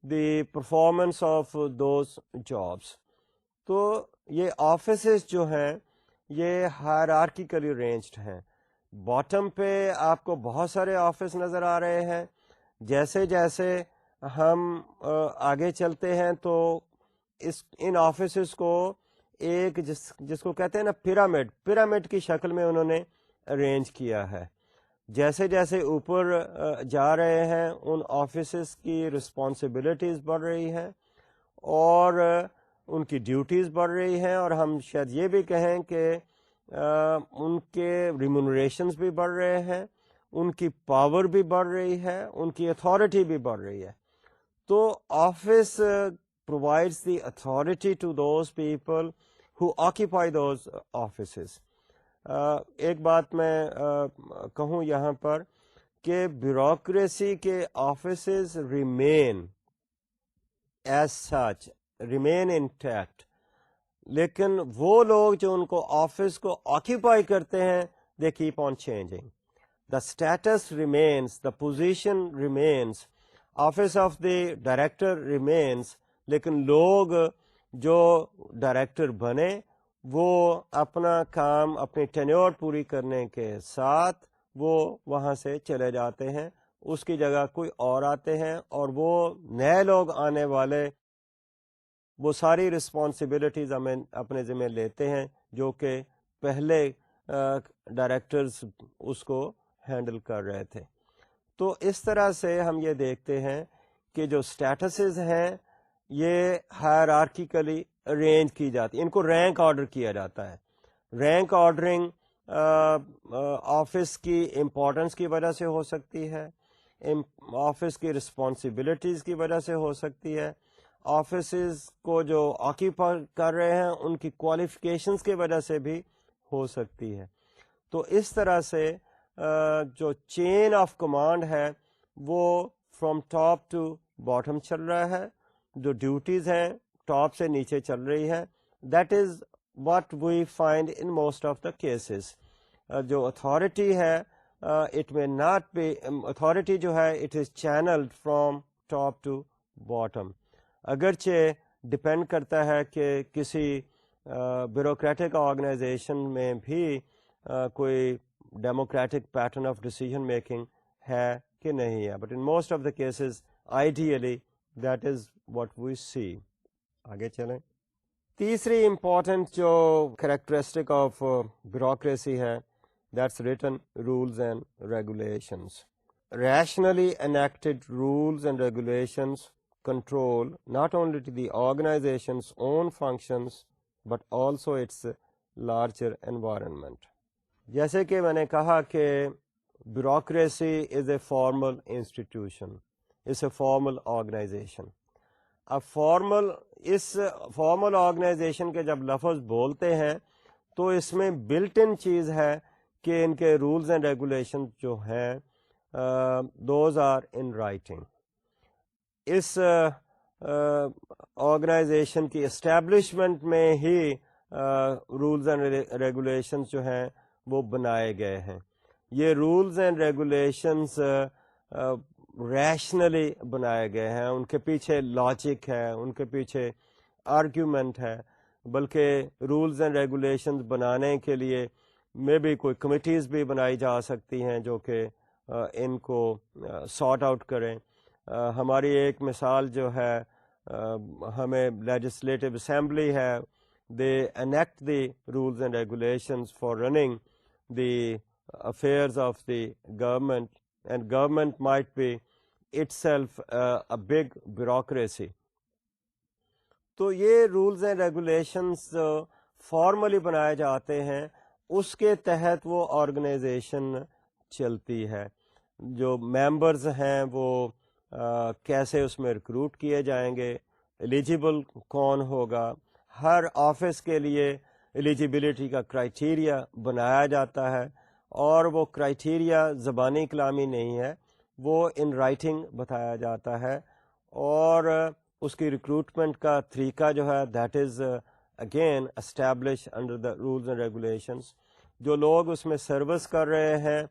the performance of those jobs. تو یہ آفیسز جو ہیں یہ ہائرارکیکلی رینجڈ ہیں. باٹم پہ آپ کو بہت سارے آفس نظر آ رہے ہیں. جیسے جیسے ہم آگے چلتے ہیں تو ان آفیسز کو ایک جس کو کہتے ہیں نا پیرامڈ کی شکل میں انہوں نے ارینج کیا ہے. جیسے جیسے اوپر جا رہے ہیں ان آفیسز کی رسپانسبلٹیز بڑھ رہی ہیں اور ان کی ڈیوٹیز بڑھ رہی ہیں, اور ہم شاید یہ بھی کہیں کہ ان کے ریمونریشنز بھی بڑھ رہے ہیں, ان کی پاور بھی بڑھ رہی ہے, ان کی اتھارٹی بھی بڑھ رہی ہے. تو office provides the authority to those people who occupy those offices. ایک بات میں کہوں یہاں پر کہ بیوروکریسی کے offices remain as such, remain intact, لیکن وہ لوگ جو ان کو آفس کو آکیپائی کرتے ہیں they keep on changing. The status remains, the position remains, office of the director remains, لیکن لوگ جو ڈائریکٹر بنے وہ اپنا کام اپنی ٹینیور پوری کرنے کے ساتھ وہ وہاں سے چلے جاتے ہیں، اس کی جگہ کوئی اور آتے ہیں، اور وہ نئے لوگ آنے والے وہ ساری رسپانسبلٹیز ہمیں اپنے ذمہ لیتے ہیں جو کہ پہلے ڈائریکٹرز اس کو ہینڈل کر رہے تھے. تو اس طرح سے ہم یہ دیکھتے ہیں کہ جو سٹیٹسز ہیں یہ ہائرارکیکلی ارینج کی جاتی، ان کو رینک آرڈر کیا جاتا ہے. رینک آرڈرنگ آفس کی امپورٹنس کی وجہ سے ہو سکتی ہے، آفس کی رسپانسبلٹیز کی وجہ سے ہو سکتی ہے، آفیسز کو جو آکیپائی کر رہے ہیں ان کی کوالیفیکیشنز کی وجہ سے بھی ہو سکتی ہے. تو اس طرح سے جو چین آف کمانڈ ہے وہ فرام ٹاپ ٹو باٹم چل رہا ہے، جو ڈیوٹیز ہیں ٹاپ سے نیچے چل رہی ہے. That is what we find in most of the cases. جو اتھارٹی ہے it may not be, authority جو ہے it is channelled from top to bottom. اگرچہ ڈپینڈ کرتا ہے کہ کسی بیوروکریٹک آرگنائزیشن میں بھی کوئی democratic pattern of decision making ہے کہ نہیں ہے، but in most of the cases ideally that is what we see. آگے چلیں. تیسری امپورٹنٹ جو کریکٹرسٹک آف بیوروکریسی ہے that's written rules and regulations. Rationally enacted rules and regulations control not only to the organization's own functions but also its larger environment. جیسے کہ میں نے کہا کہ bureaucracy is a formal institution, is a formal organization. اب اس formal organization کے جب لفظ بولتے ہیں تو اس میں بلٹ ان چیز ہے کہ ان کے رولز اینڈ ریگولیشن جو ہیں دوز آر ان رائٹنگ. اس آرگنائزیشن کی اسٹیبلشمنٹ میں ہی رولز اینڈ ریگولیشنز جو ہیں وہ بنائے گئے ہیں. یہ رولز اینڈ ریگولیشنز ریشنلی بنائے گئے ہیں، ان کے پیچھے لاجک ہے، ان کے پیچھے آرگیومنٹ ہے. بلکہ رولز اینڈ ریگولیشنز بنانے کے لیے میں بھی کوئی کمیٹیز بھی بنائی جا سکتی ہیں جو کہ ان کو سارٹ آؤٹ کریں. ہماری ایک مثال جو ہے ہمیں لیجسلیٹو اسمبلی ہے، they enact the rules and regulations for running the affairs of the government, and government might be itself a big bureaucracy. تو یہ رولز اینڈ ریگولیشنز فارملی بنائے جاتے ہیں، اس کے تحت وہ آرگنائزیشن چلتی ہے. جو ممبرز ہیں وہ کیسے اس میں ریکروٹ کیے جائیں گے، ایلیجیبل کون ہوگا، ہر آفس کے لیے ایلیجیبلٹی کا کرائیٹیریا بنایا جاتا ہے، اور وہ کرائیٹیریا زبانی کلامی نہیں ہے، وہ ان رائٹنگ بتایا جاتا ہے. اور اس کی ریکروٹمنٹ کا طریقہ جو ہے that is again establish under the rules and regulations. جو لوگ اس میں سروس کر رہے ہیں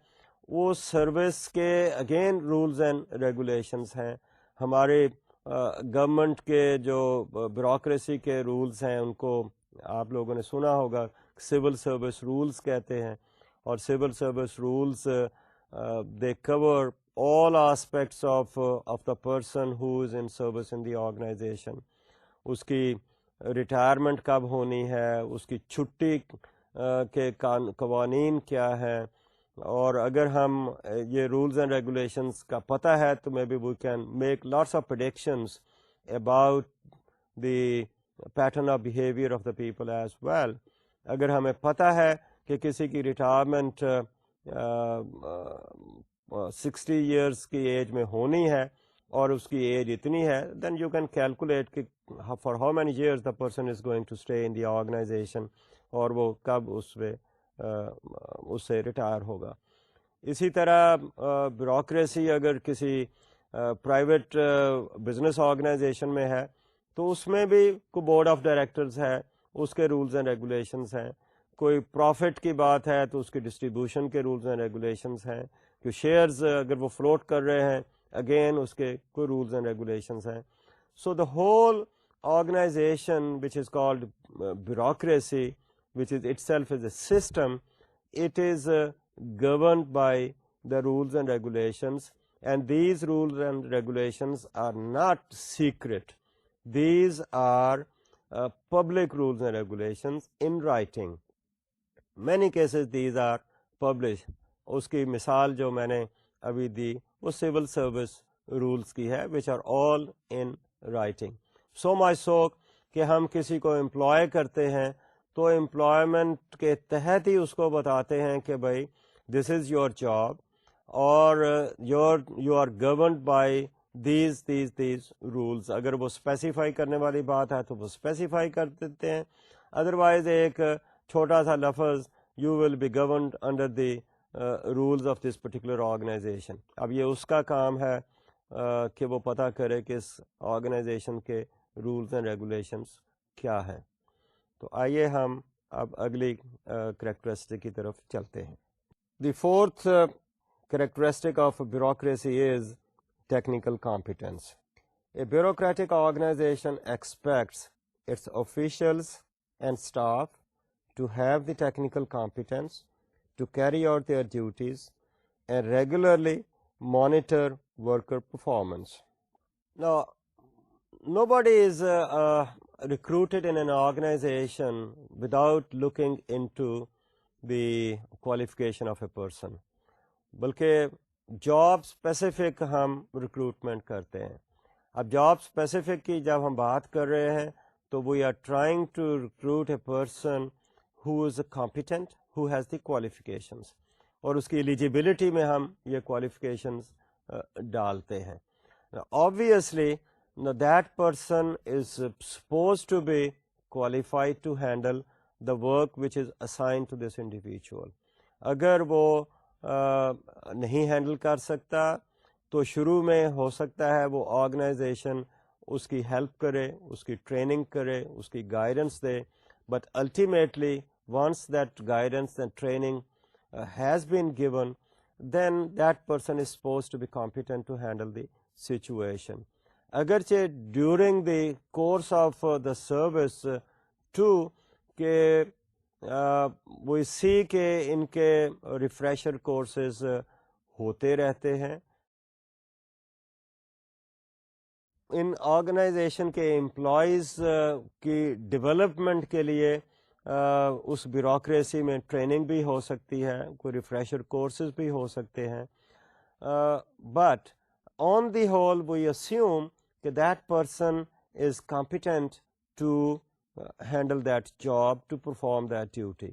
وہ سروس کے اگین رولز اینڈ ریگولیشنز ہیں. ہمارے گورنمنٹ کے جو بیوروکریسی کے رولز ہیں ان کو آپ لوگوں نے سنا ہوگا، سول سروس رولز کہتے ہیں. اور civil service rules they cover all aspects of the person who is in service in the organization. اس کی ریٹائرمنٹ کب ہونی ہے، اس کی چھٹی کے قوانین کیا ہیں. اور اگر ہم یہ رولز اینڈ ریگولیشنز کا پتہ ہے تو maybe we can make lots of predictions about the pattern of behaviour of the people as well. اگر ہمیں پتہ ہے کہ کسی کی ریٹائرمنٹ 60 ایئرس کی ایج میں ہونی ہے اور اس کی ایج اتنی ہے، دین یو کین کیلکولیٹ کہ for how many years the person is going to stay in the organization, اور وہ کب اس پہ اس سے ریٹائر ہوگا. اسی طرح بیوروکریسی اگر کسی پرائیویٹ بزنس آرگنائزیشن میں ہے تو اس میں بھی کوئی بورڈ آف ڈائریکٹرز ہے, اس کے رولز اینڈ ریگولیشنز ہیں. کوئی پروفٹ کی بات ہے تو اس کی ڈسٹریبیوشن کے رولز اینڈ ریگولیشنز ہیں. کہ شیئرز اگر وہ فلوٹ کر رہے ہیں, اگین اس کے کوئی رولز اینڈ ریگولیشنز ہیں. So the whole organization which is called bureaucracy, which is itself is a system, it is governed by the rules and regulations, and these rules and regulations are not secret. These are public rules and regulations in writing. Many cases these are published. اس کی مثال جو میں نے ابھی دی وہ civil service rules کی ہے, which are all in writing. So much so کہ ہم کسی کو امپلوائے کرتے ہیں تو امپلائمنٹ کے تحت ہی اس کو بتاتے ہیں کہ بھائی دس از یور جاب اور you are governed by these rules. اگر وہ اسپیسیفائی کرنے والی بات ہے تو وہ اسپیسیفائی کر دیتے ہیں, ادروائز ایک چھوٹا سا لفظ you will be governed under the rules of this particular organization. اب یہ اس کا کام ہے کہ وہ پتہ کرے کہ اس آرگنائزیشن کے رولز اینڈ ریگولیشنس کیا ہیں. تو آئیے ہم اب اگلی کریکٹرسٹک کی طرف چلتے ہیں. The fourth characteristic of bureaucracy is technical competence. A bureaucratic organization expects its officials and staff to have the technical competence to carry out their duties and regularly monitor worker performance. Now, nobody is recruited in an organization without looking into the qualification of a person. بلکہ job specific ہم recruitment کرتے ہیں. اب job specific کی جب ہم بات کر رہے ہیں تو we are trying to recruit a person who is competent, who has the qualifications, اور اس کی ایلیجیبلٹی میں ہم یہ کوالیفیکیشنس ڈالتے ہیں. Obviously, now that person is supposed to be qualified to handle the work which is assigned to this individual. اگر وہ نہیں ہینڈل کر سکتا تو شروع میں ہو سکتا ہے وہ آرگنائزیشن اس کی ہیلپ کرے, اس کی ٹریننگ کرے, اس کی guidance they, but ultimately once that guidance and training has been given, then that person is supposed to be competent to handle the situation. اگرچہ during the course of the service to کہ وہ سی کہ ان کے refresher courses ہوتے رہتے ہیں. ان organization کے employees کی ڈیولپمنٹ کے لیے اس بیوروکریسی میں ٹریننگ بھی ہو سکتی ہے, کوئی ریفریشر کورسز بھی ہو سکتے ہیں, but on the whole we assume that that person is competent to handle that job, to perform that duty.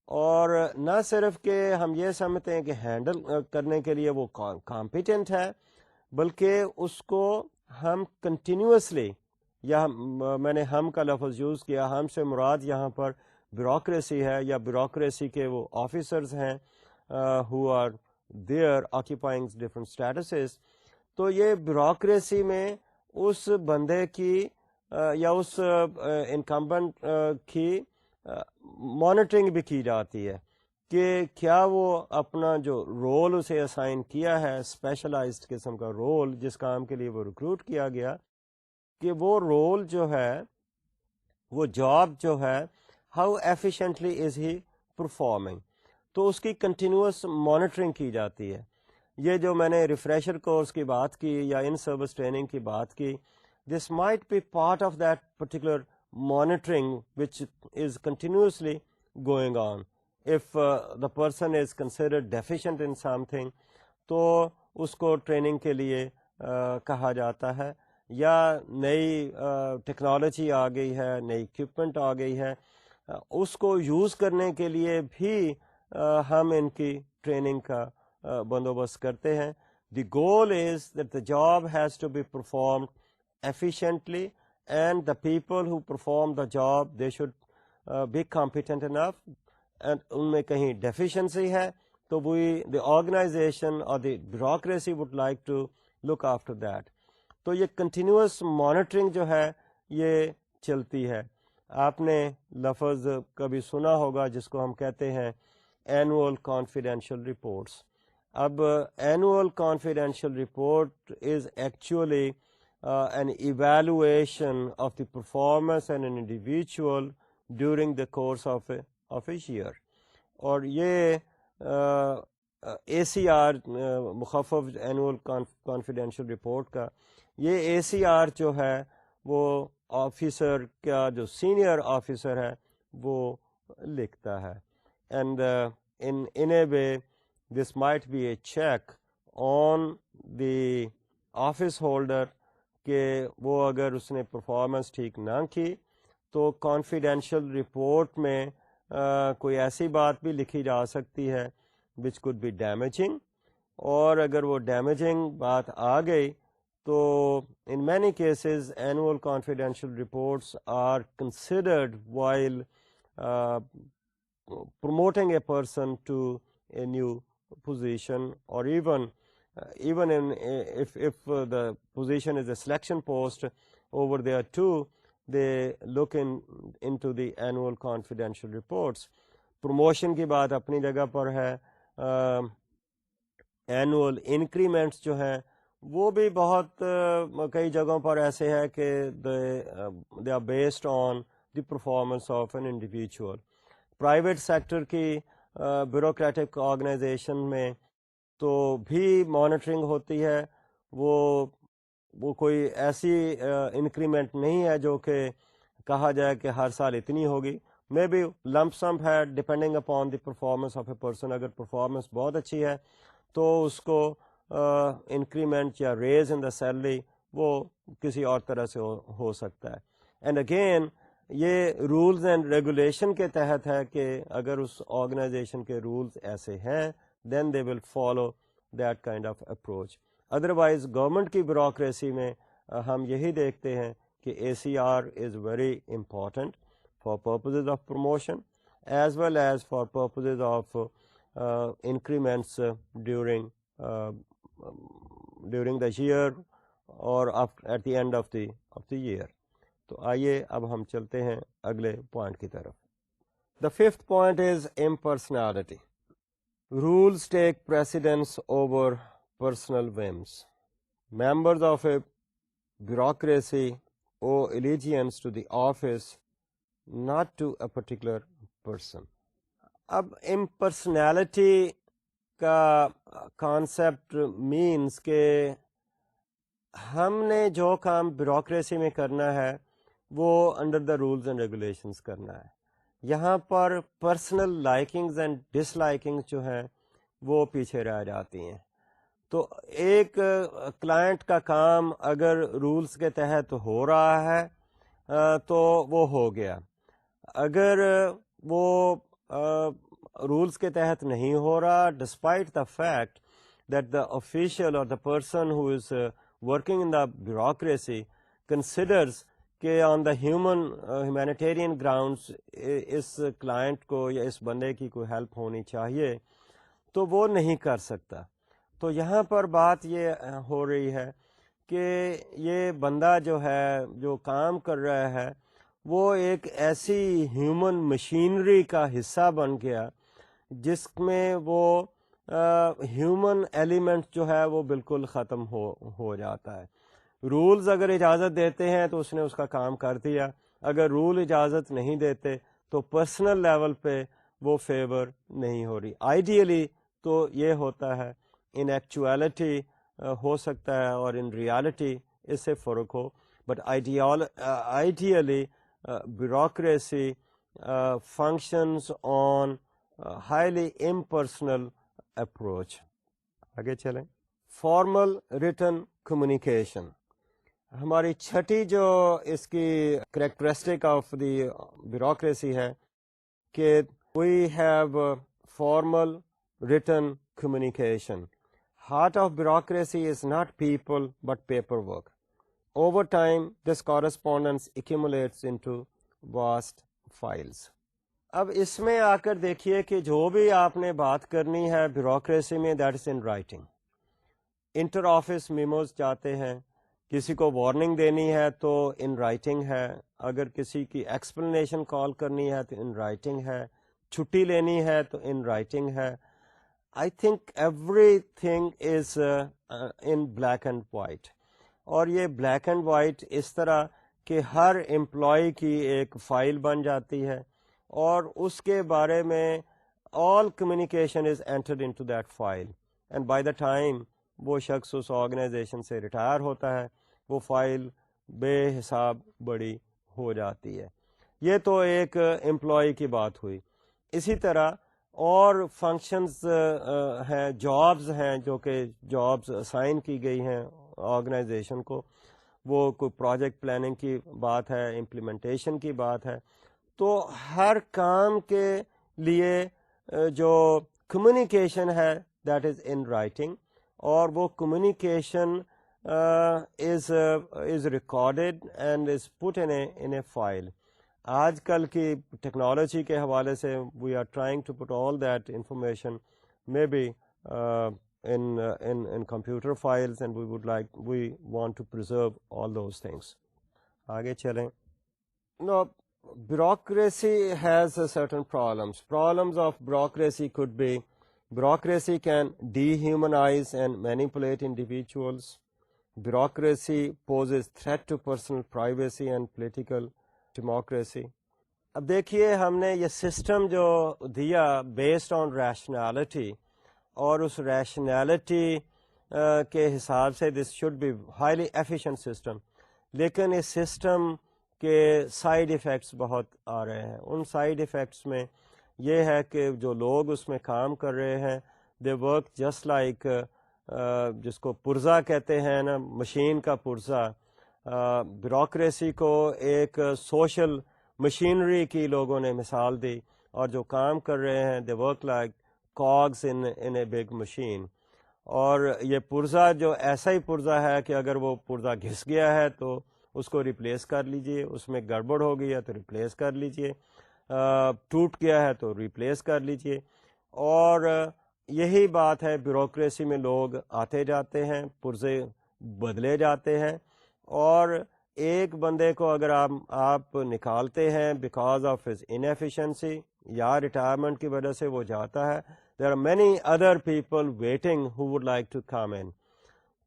اور نہ صرف کہ ہم یہ سمجھتے ہیں کہ ہینڈل کرنے کے لیے وہ کمپیٹنٹ ہے, بلکہ اس کو ہم کنٹینیوسلی, یا میں نے ہم کا لفظ یوز کیا, ہم سے مراد یہاں پر بیوروکریسی ہے یا بیوروکریسی کے وہ آفیسرز ہیں who are there occupying different statuses. تو یہ بیوروکریسی میں اس بندے کی یا اس انکمبنٹ کی مانیٹرنگ بھی کی جاتی ہے کہ کیا وہ اپنا جو رول اسے اسائن کیا ہے, اسپیشلائزڈ قسم کا رول جس کام کے لیے وہ ریکروٹ کیا گیا, کہ وہ رول جو ہے, وہ جاب جو ہے, how efficiently is he performing. تو اس کی کنٹینیوس مانیٹرنگ کی جاتی ہے. یہ جو میں نے ریفریشر کورس کی بات کی یا ان سروس ٹریننگ کی بات کی, this might be part of that particular monitoring which is continuously going on. If the person is considered deficient in something, تو اس کو ٹریننگ کے لیے کہا جاتا ہے, یا نئی ٹیکنالوجی آ گئی ہے, نئی اکوپمنٹ آ گئی ہے, اس کو یوز کرنے کے لیے بھی ہم ان کی ٹریننگ کا بندوبست کرتے ہیں. The goal is that the job has to be performed efficiently, and the people who perform the job, they should be competent enough, ان میں کہیں ڈیفیشنسی ہے تو the organization or the bureaucracy would like to look after that. تو یہ continuous monitoring جو ہے یہ چلتی ہے. آپ نے لفظ کبھی سنا ہوگا جس کو ہم کہتے ہیں اینول کانفیڈینشیل رپورٹس. اب annual confidential report is actually an evaluation of the performance and an individual during the course of a year. اور یہ اے سی آر مخفف اینول کانفیڈینشیل رپورٹ کا یہ اے سی آر جو ہے وہ officer کا جو سینئر آفیسر ہے وہ لکھتا ہے. And in a way this might be a check on the office holder کہ وہ اگر اس نے پرفارمنس ٹھیک نہ کی تو کانفیڈینشیل رپورٹ میں کوئی ایسی بات بھی لکھی جا سکتی ہے which could be damaging, اور اگر وہ ڈیمیجنگ بات آ گئی تو in many cases annual confidential reports are considered while promoting a person to a new position, or even if the position is a selection post over there too, they look into the annual confidential reports. Promotion کی بات اپنی جگہ پر ہے. Annual increments جو ہیں وہ بھی بہت کئی جگہوں پر ایسے ہے کہ they are based on the performance of an individual. Private sector کی بیوروکریٹک آرگنائزیشن میں تو بھی مانیٹرنگ ہوتی ہے. وہ کوئی ایسی انکریمنٹ نہیں ہے جو کہ کہا جائے کہ ہر سال اتنی ہوگی. مے بی لمپ سم ہے depending upon the performance of a person. اگر پرفارمنس بہت اچھی ہے تو اس کو انکریمنٹ یا ریز ان دا سیلری وہ کسی اور طرح سے ہو سکتا ہے. اینڈ اگین یہ رولز اینڈ ریگولیشن کے تحت ہے کہ اگر اس آرگنائزیشن کے رولز ایسے ہیں then they will follow that kind of approach. Otherwise government کی بیوروکریسی میں ہم یہی دیکھتے ہیں کہ A C R is very important for purposes of promotion as well as for purposes of increments during the year or at the end of the year. تو آئیے اب ہم چلتے ہیں اگلے پوائنٹ کی طرف. The fifth point is impersonality. Rules take precedence over personal whims. Members of a bureaucracy owe allegiance to the office, not to a particular person. اب امپرسنالٹی کا کانسیپٹ مینس کہ ہم نے جو کام بیوروکریسی میں کرنا ہے وہ under the rules and regulations کرنا ہے. یہاں پر personal likings and dislikings جو ہیں وہ پیچھے رہ جاتی ہیں. تو ایک کلائنٹ کا کام اگر رولز کے تحت ہو رہا ہے تو وہ ہو گیا. اگر وہ رولز کے تحت نہیں ہو رہا despite the fact that the official اور the person who is working in the bureaucracy considers کہ آن دا ہیومینیٹیرین گراؤنڈس اس کلائنٹ کو یا اس بندے کی کوئی ہیلپ ہونی چاہیے تو وہ نہیں کر سکتا. تو یہاں پر بات یہ ہو رہی ہے کہ یہ بندہ جو ہے جو کام کر رہا ہے وہ ایک ایسی ہیومن مشینری کا حصہ بن گیا جس میں وہ ہیومن ایلیمنٹ جو ہے وہ بالکل ختم ہو جاتا ہے. رولز اگر اجازت دیتے ہیں تو اس نے اس کا کام کر دیا. اگر رول اجازت نہیں دیتے تو پرسنل لیول پہ وہ فیور نہیں ہو رہی. آئیڈیلی تو یہ ہوتا ہے, ان ایکچویلٹی ہو سکتا ہے اور ان ریالٹی اس سے فرق ہو, but ideally bureaucracy functions on highly impersonal approach. آگے چلیں. Formal written communication. ہماری چھٹی جو اس کی characteristic of the bureaucracy ہے کہ we have formal written communication. Heart of bureaucracy is not people but paperwork. Over time, this correspondence accumulates into vast files. اب اس میں آ کر دیکھیے کہ جو بھی آپ نے بات کرنی ہے بیوروکریسی میں that is in writing. Inter office memos جاتے ہیں, کسی کو وارننگ دینی ہے تو ان رائٹنگ ہے, اگر کسی کی ایکسپلینیشن کال کرنی ہے تو ان رائٹنگ ہے, چھٹی لینی ہے تو ان رائٹنگ ہے. I think every thing is in black and white, اور یہ بلیک اینڈ وائٹ اس طرح کہ ہر امپلائی کی ایک فائل بن جاتی ہے اور اس کے بارے میں all communication is entered into that file, and by the time وہ شخص اس آرگنائزیشن سے ریٹائر ہوتا ہے وہ فائل بے حساب بڑی ہو جاتی ہے. یہ تو ایک امپلائی کی بات ہوئی. اسی طرح اور فنکشنز ہیں, جابز ہیں جو کہ جابز اسائن کی گئی ہیں آرگنائزیشن کو, وہ کوئی پروجیکٹ پلاننگ کی بات ہے, امپلیمنٹیشن کی بات ہے, تو ہر کام کے لیے جو کمیونیکیشن ہے دیٹ از ان رائٹنگ, اور وہ communication is recorded and is put in a file. آج کل کی ٹیکنالوجی کے حوالے سے we are trying to put all that information may be in computer files, and we want to preserve all those things. آگے چلیں. Now, bureaucracy has certain problems. Problems of bureaucracy could be bureaucracy can dehumanize and manipulate individuals. Bureaucracy poses threat to personal privacy and political democracy. اب دیکھیے ہم نے یہ system جو دیا based on rationality, اور اس ریشنالٹی کے حساب سے this should be highly efficient system, لیکن اس سسٹم کے سائیڈ ایفیکٹس بہت آ رہے ہیں. ان سائیڈ ایفیکٹس میں یہ ہے کہ جو لوگ اس میں کام کر رہے ہیں دے ورک جسٹ لائک, جس کو پرزا کہتے ہیں نا, مشین کا پرزا. بیوروکریسی کو ایک سوشل مشینری کی لوگوں نے مثال دی, اور جو کام کر رہے ہیں they work like cogs in a big machine. اور یہ پرزا جو ایسا ہی پرزا ہے کہ اگر وہ پرزا گھس گیا ہے تو اس کو ریپلیس کر لیجئے, اس میں گڑبڑ ہو گئی ہے تو ریپلیس کر لیجئے, ٹوٹ گیا ہے تو ریپلیس کر لیجئے. اور یہی بات ہے بیوروکریسی میں, لوگ آتے جاتے ہیں, پرزے بدلے جاتے ہیں, اور ایک بندے کو اگر آپ نکالتے ہیں بیکاز آف ہز انیفیشنسی یا ریٹائرمنٹ کی وجہ سے وہ جاتا ہے, there are many other people waiting who would like to come in.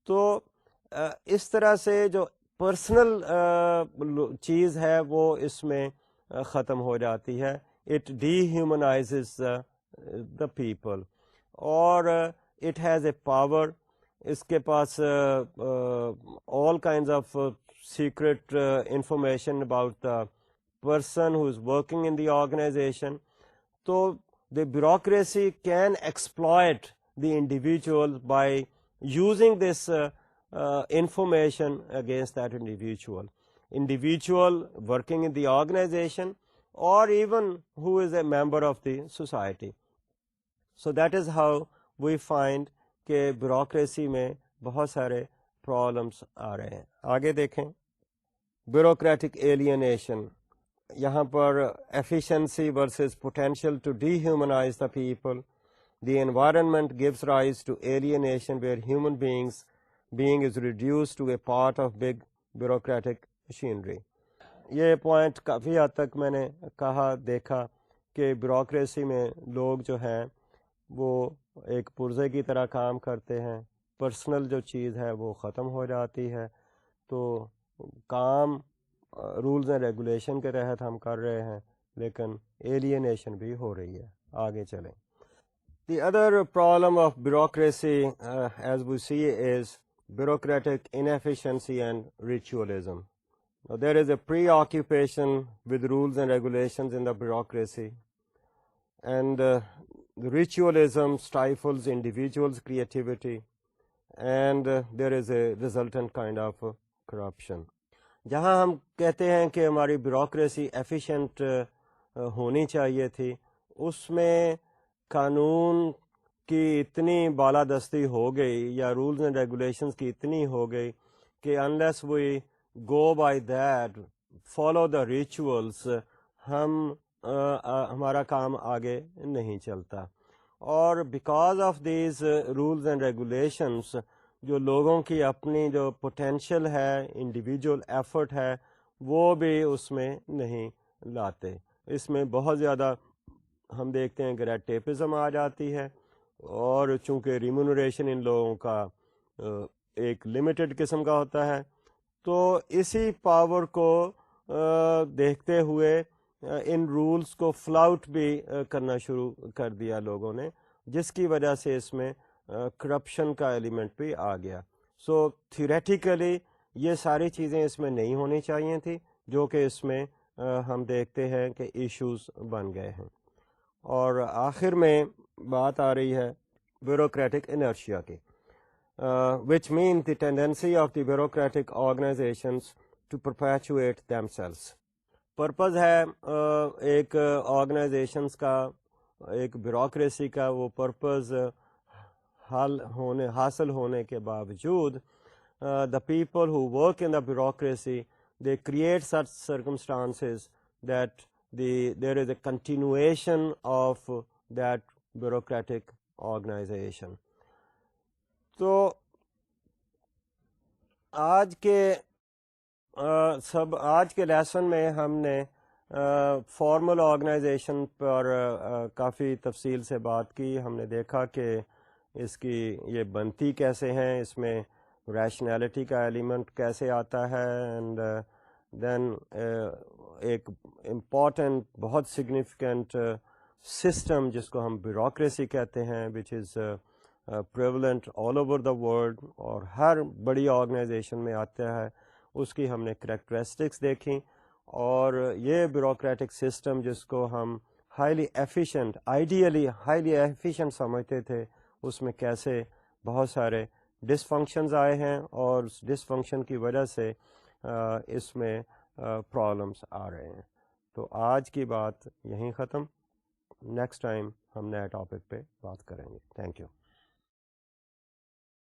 تو اس طرح سے جو پرسنل چیز ہے وہ اس میں ختم ہو جاتی ہے. it dehumanizes the people, اور it has a power. اس کے پاس all kinds of secret information about the person who is working in the organization. تو the bureaucracy can exploit the individual by using this information against that individual working in the organization, or even who is a member of the society. So that is how we find کہ bureaucracy میں بہت سارے problems آ رہے ہیں. آگے دیکھیں. Bureaucratic alienation, یہاں پر efficiency versus potential to dehumanize the people. The environment gives rise to alienation where human being is reduced to a part of big bureaucratic machinery. یہ پوائنٹ کافی حد تک میں نے دیکھا کہ بیوروکریسی میں لوگ جو ہیں وہ ایک پرزے کی طرح کام کرتے ہیں, پرسنل جو چیز ہے وہ ختم ہو جاتی ہے, تو کام رولز اینڈ ریگولیشن کے تحت ہم کر رہے ہیں لیکن ایلینیشن بھی ہو رہی ہے. آگے چلیں. The other problem of bureaucracy as we see is bureaucratic inefficiency and ritualism. Now, there is a preoccupation with rules and regulations in the bureaucracy, and the ritualism stifles individuals' creativity, and there is a resultant kind of corruption. جہاں ہم کہتے ہیں کہ ہماری bureaucracy efficient ہونی چاہیے تھی, اس میں قانون کی اتنی بالادستی ہو گئی یا رولز اینڈ ریگولیشنز کی اتنی ہو گئی کہ unless we go by that, follow the rituals, ہم ہمارا کام آگے نہیں چلتا. اور because of these rules and regulations جو لوگوں کی اپنی جو پوٹینشیل ہے، انڈیویجول ایفرٹ ہے، وہ بھی اس میں نہیں لاتے. اس میں بہت زیادہ ہم دیکھتے ہیں گریڈ ٹیپزم آ جاتی ہے، اور چونکہ ریمونوریشن ان لوگوں کا ایک لمیٹڈ قسم کا ہوتا ہے، تو اسی پاور کو دیکھتے ہوئے ان رولز کو فلاؤٹ بھی کرنا شروع کر دیا لوگوں نے، جس کی وجہ سے اس میں کرپشن کا ایلیمنٹ بھی آ گیا. سو تھیوریٹیکلی یہ ساری چیزیں اس میں نہیں ہونی چاہیے تھی، جو کہ اس میں ہم دیکھتے ہیں کہ ایشوز بن گئے ہیں. اور آخر میں بات آ رہی ہے بیوروکریٹک انرشیا کی، which means the tendency of the bureaucratic organizations to perpetuate themselves. Purpose ہے ایک آرگنائزیشنس کا، ایک بیوروکریسی کا، وہ پرپز حاصل ہونے کے باوجود the people who work in the bureaucracy, they create such circumstances that there is a continuation of that bureaucratic organization. تو آج کے لیسن میں ہم نے فارمل آرگنائزیشن پر کافی تفصیل سے بات کی. ہم نے دیکھا کہ اس کی یہ بنتی کیسے ہیں، اس میں ریشنلٹی کا ایلیمنٹ کیسے آتا ہے، اینڈ دین ایک امپورٹنٹ بہت سگنیفیکنٹ سسٹم جس کو ہم بیوروکریسی کہتے ہیں، which is prevalent all over the world اور ہر بڑی آرگنائزیشن میں آتا ہے، اس کی ہم نے کریکٹرسٹکس دیکھیں. اور یہ بیوروکریٹک سسٹم جس کو ہم highly efficient, ideally highly efficient سمجھتے تھے، اس میں کیسے بہت سارے ڈس فنکشنز آئے ہیں، اور اس ڈس فنکشن کی وجہ سے اس میں پرابلمس آ رہے ہیں. تو آج کی بات یہیں ختم. نیکسٹ ٹائم ہم نئے ٹاپک پہ بات کریں گے. Thank you.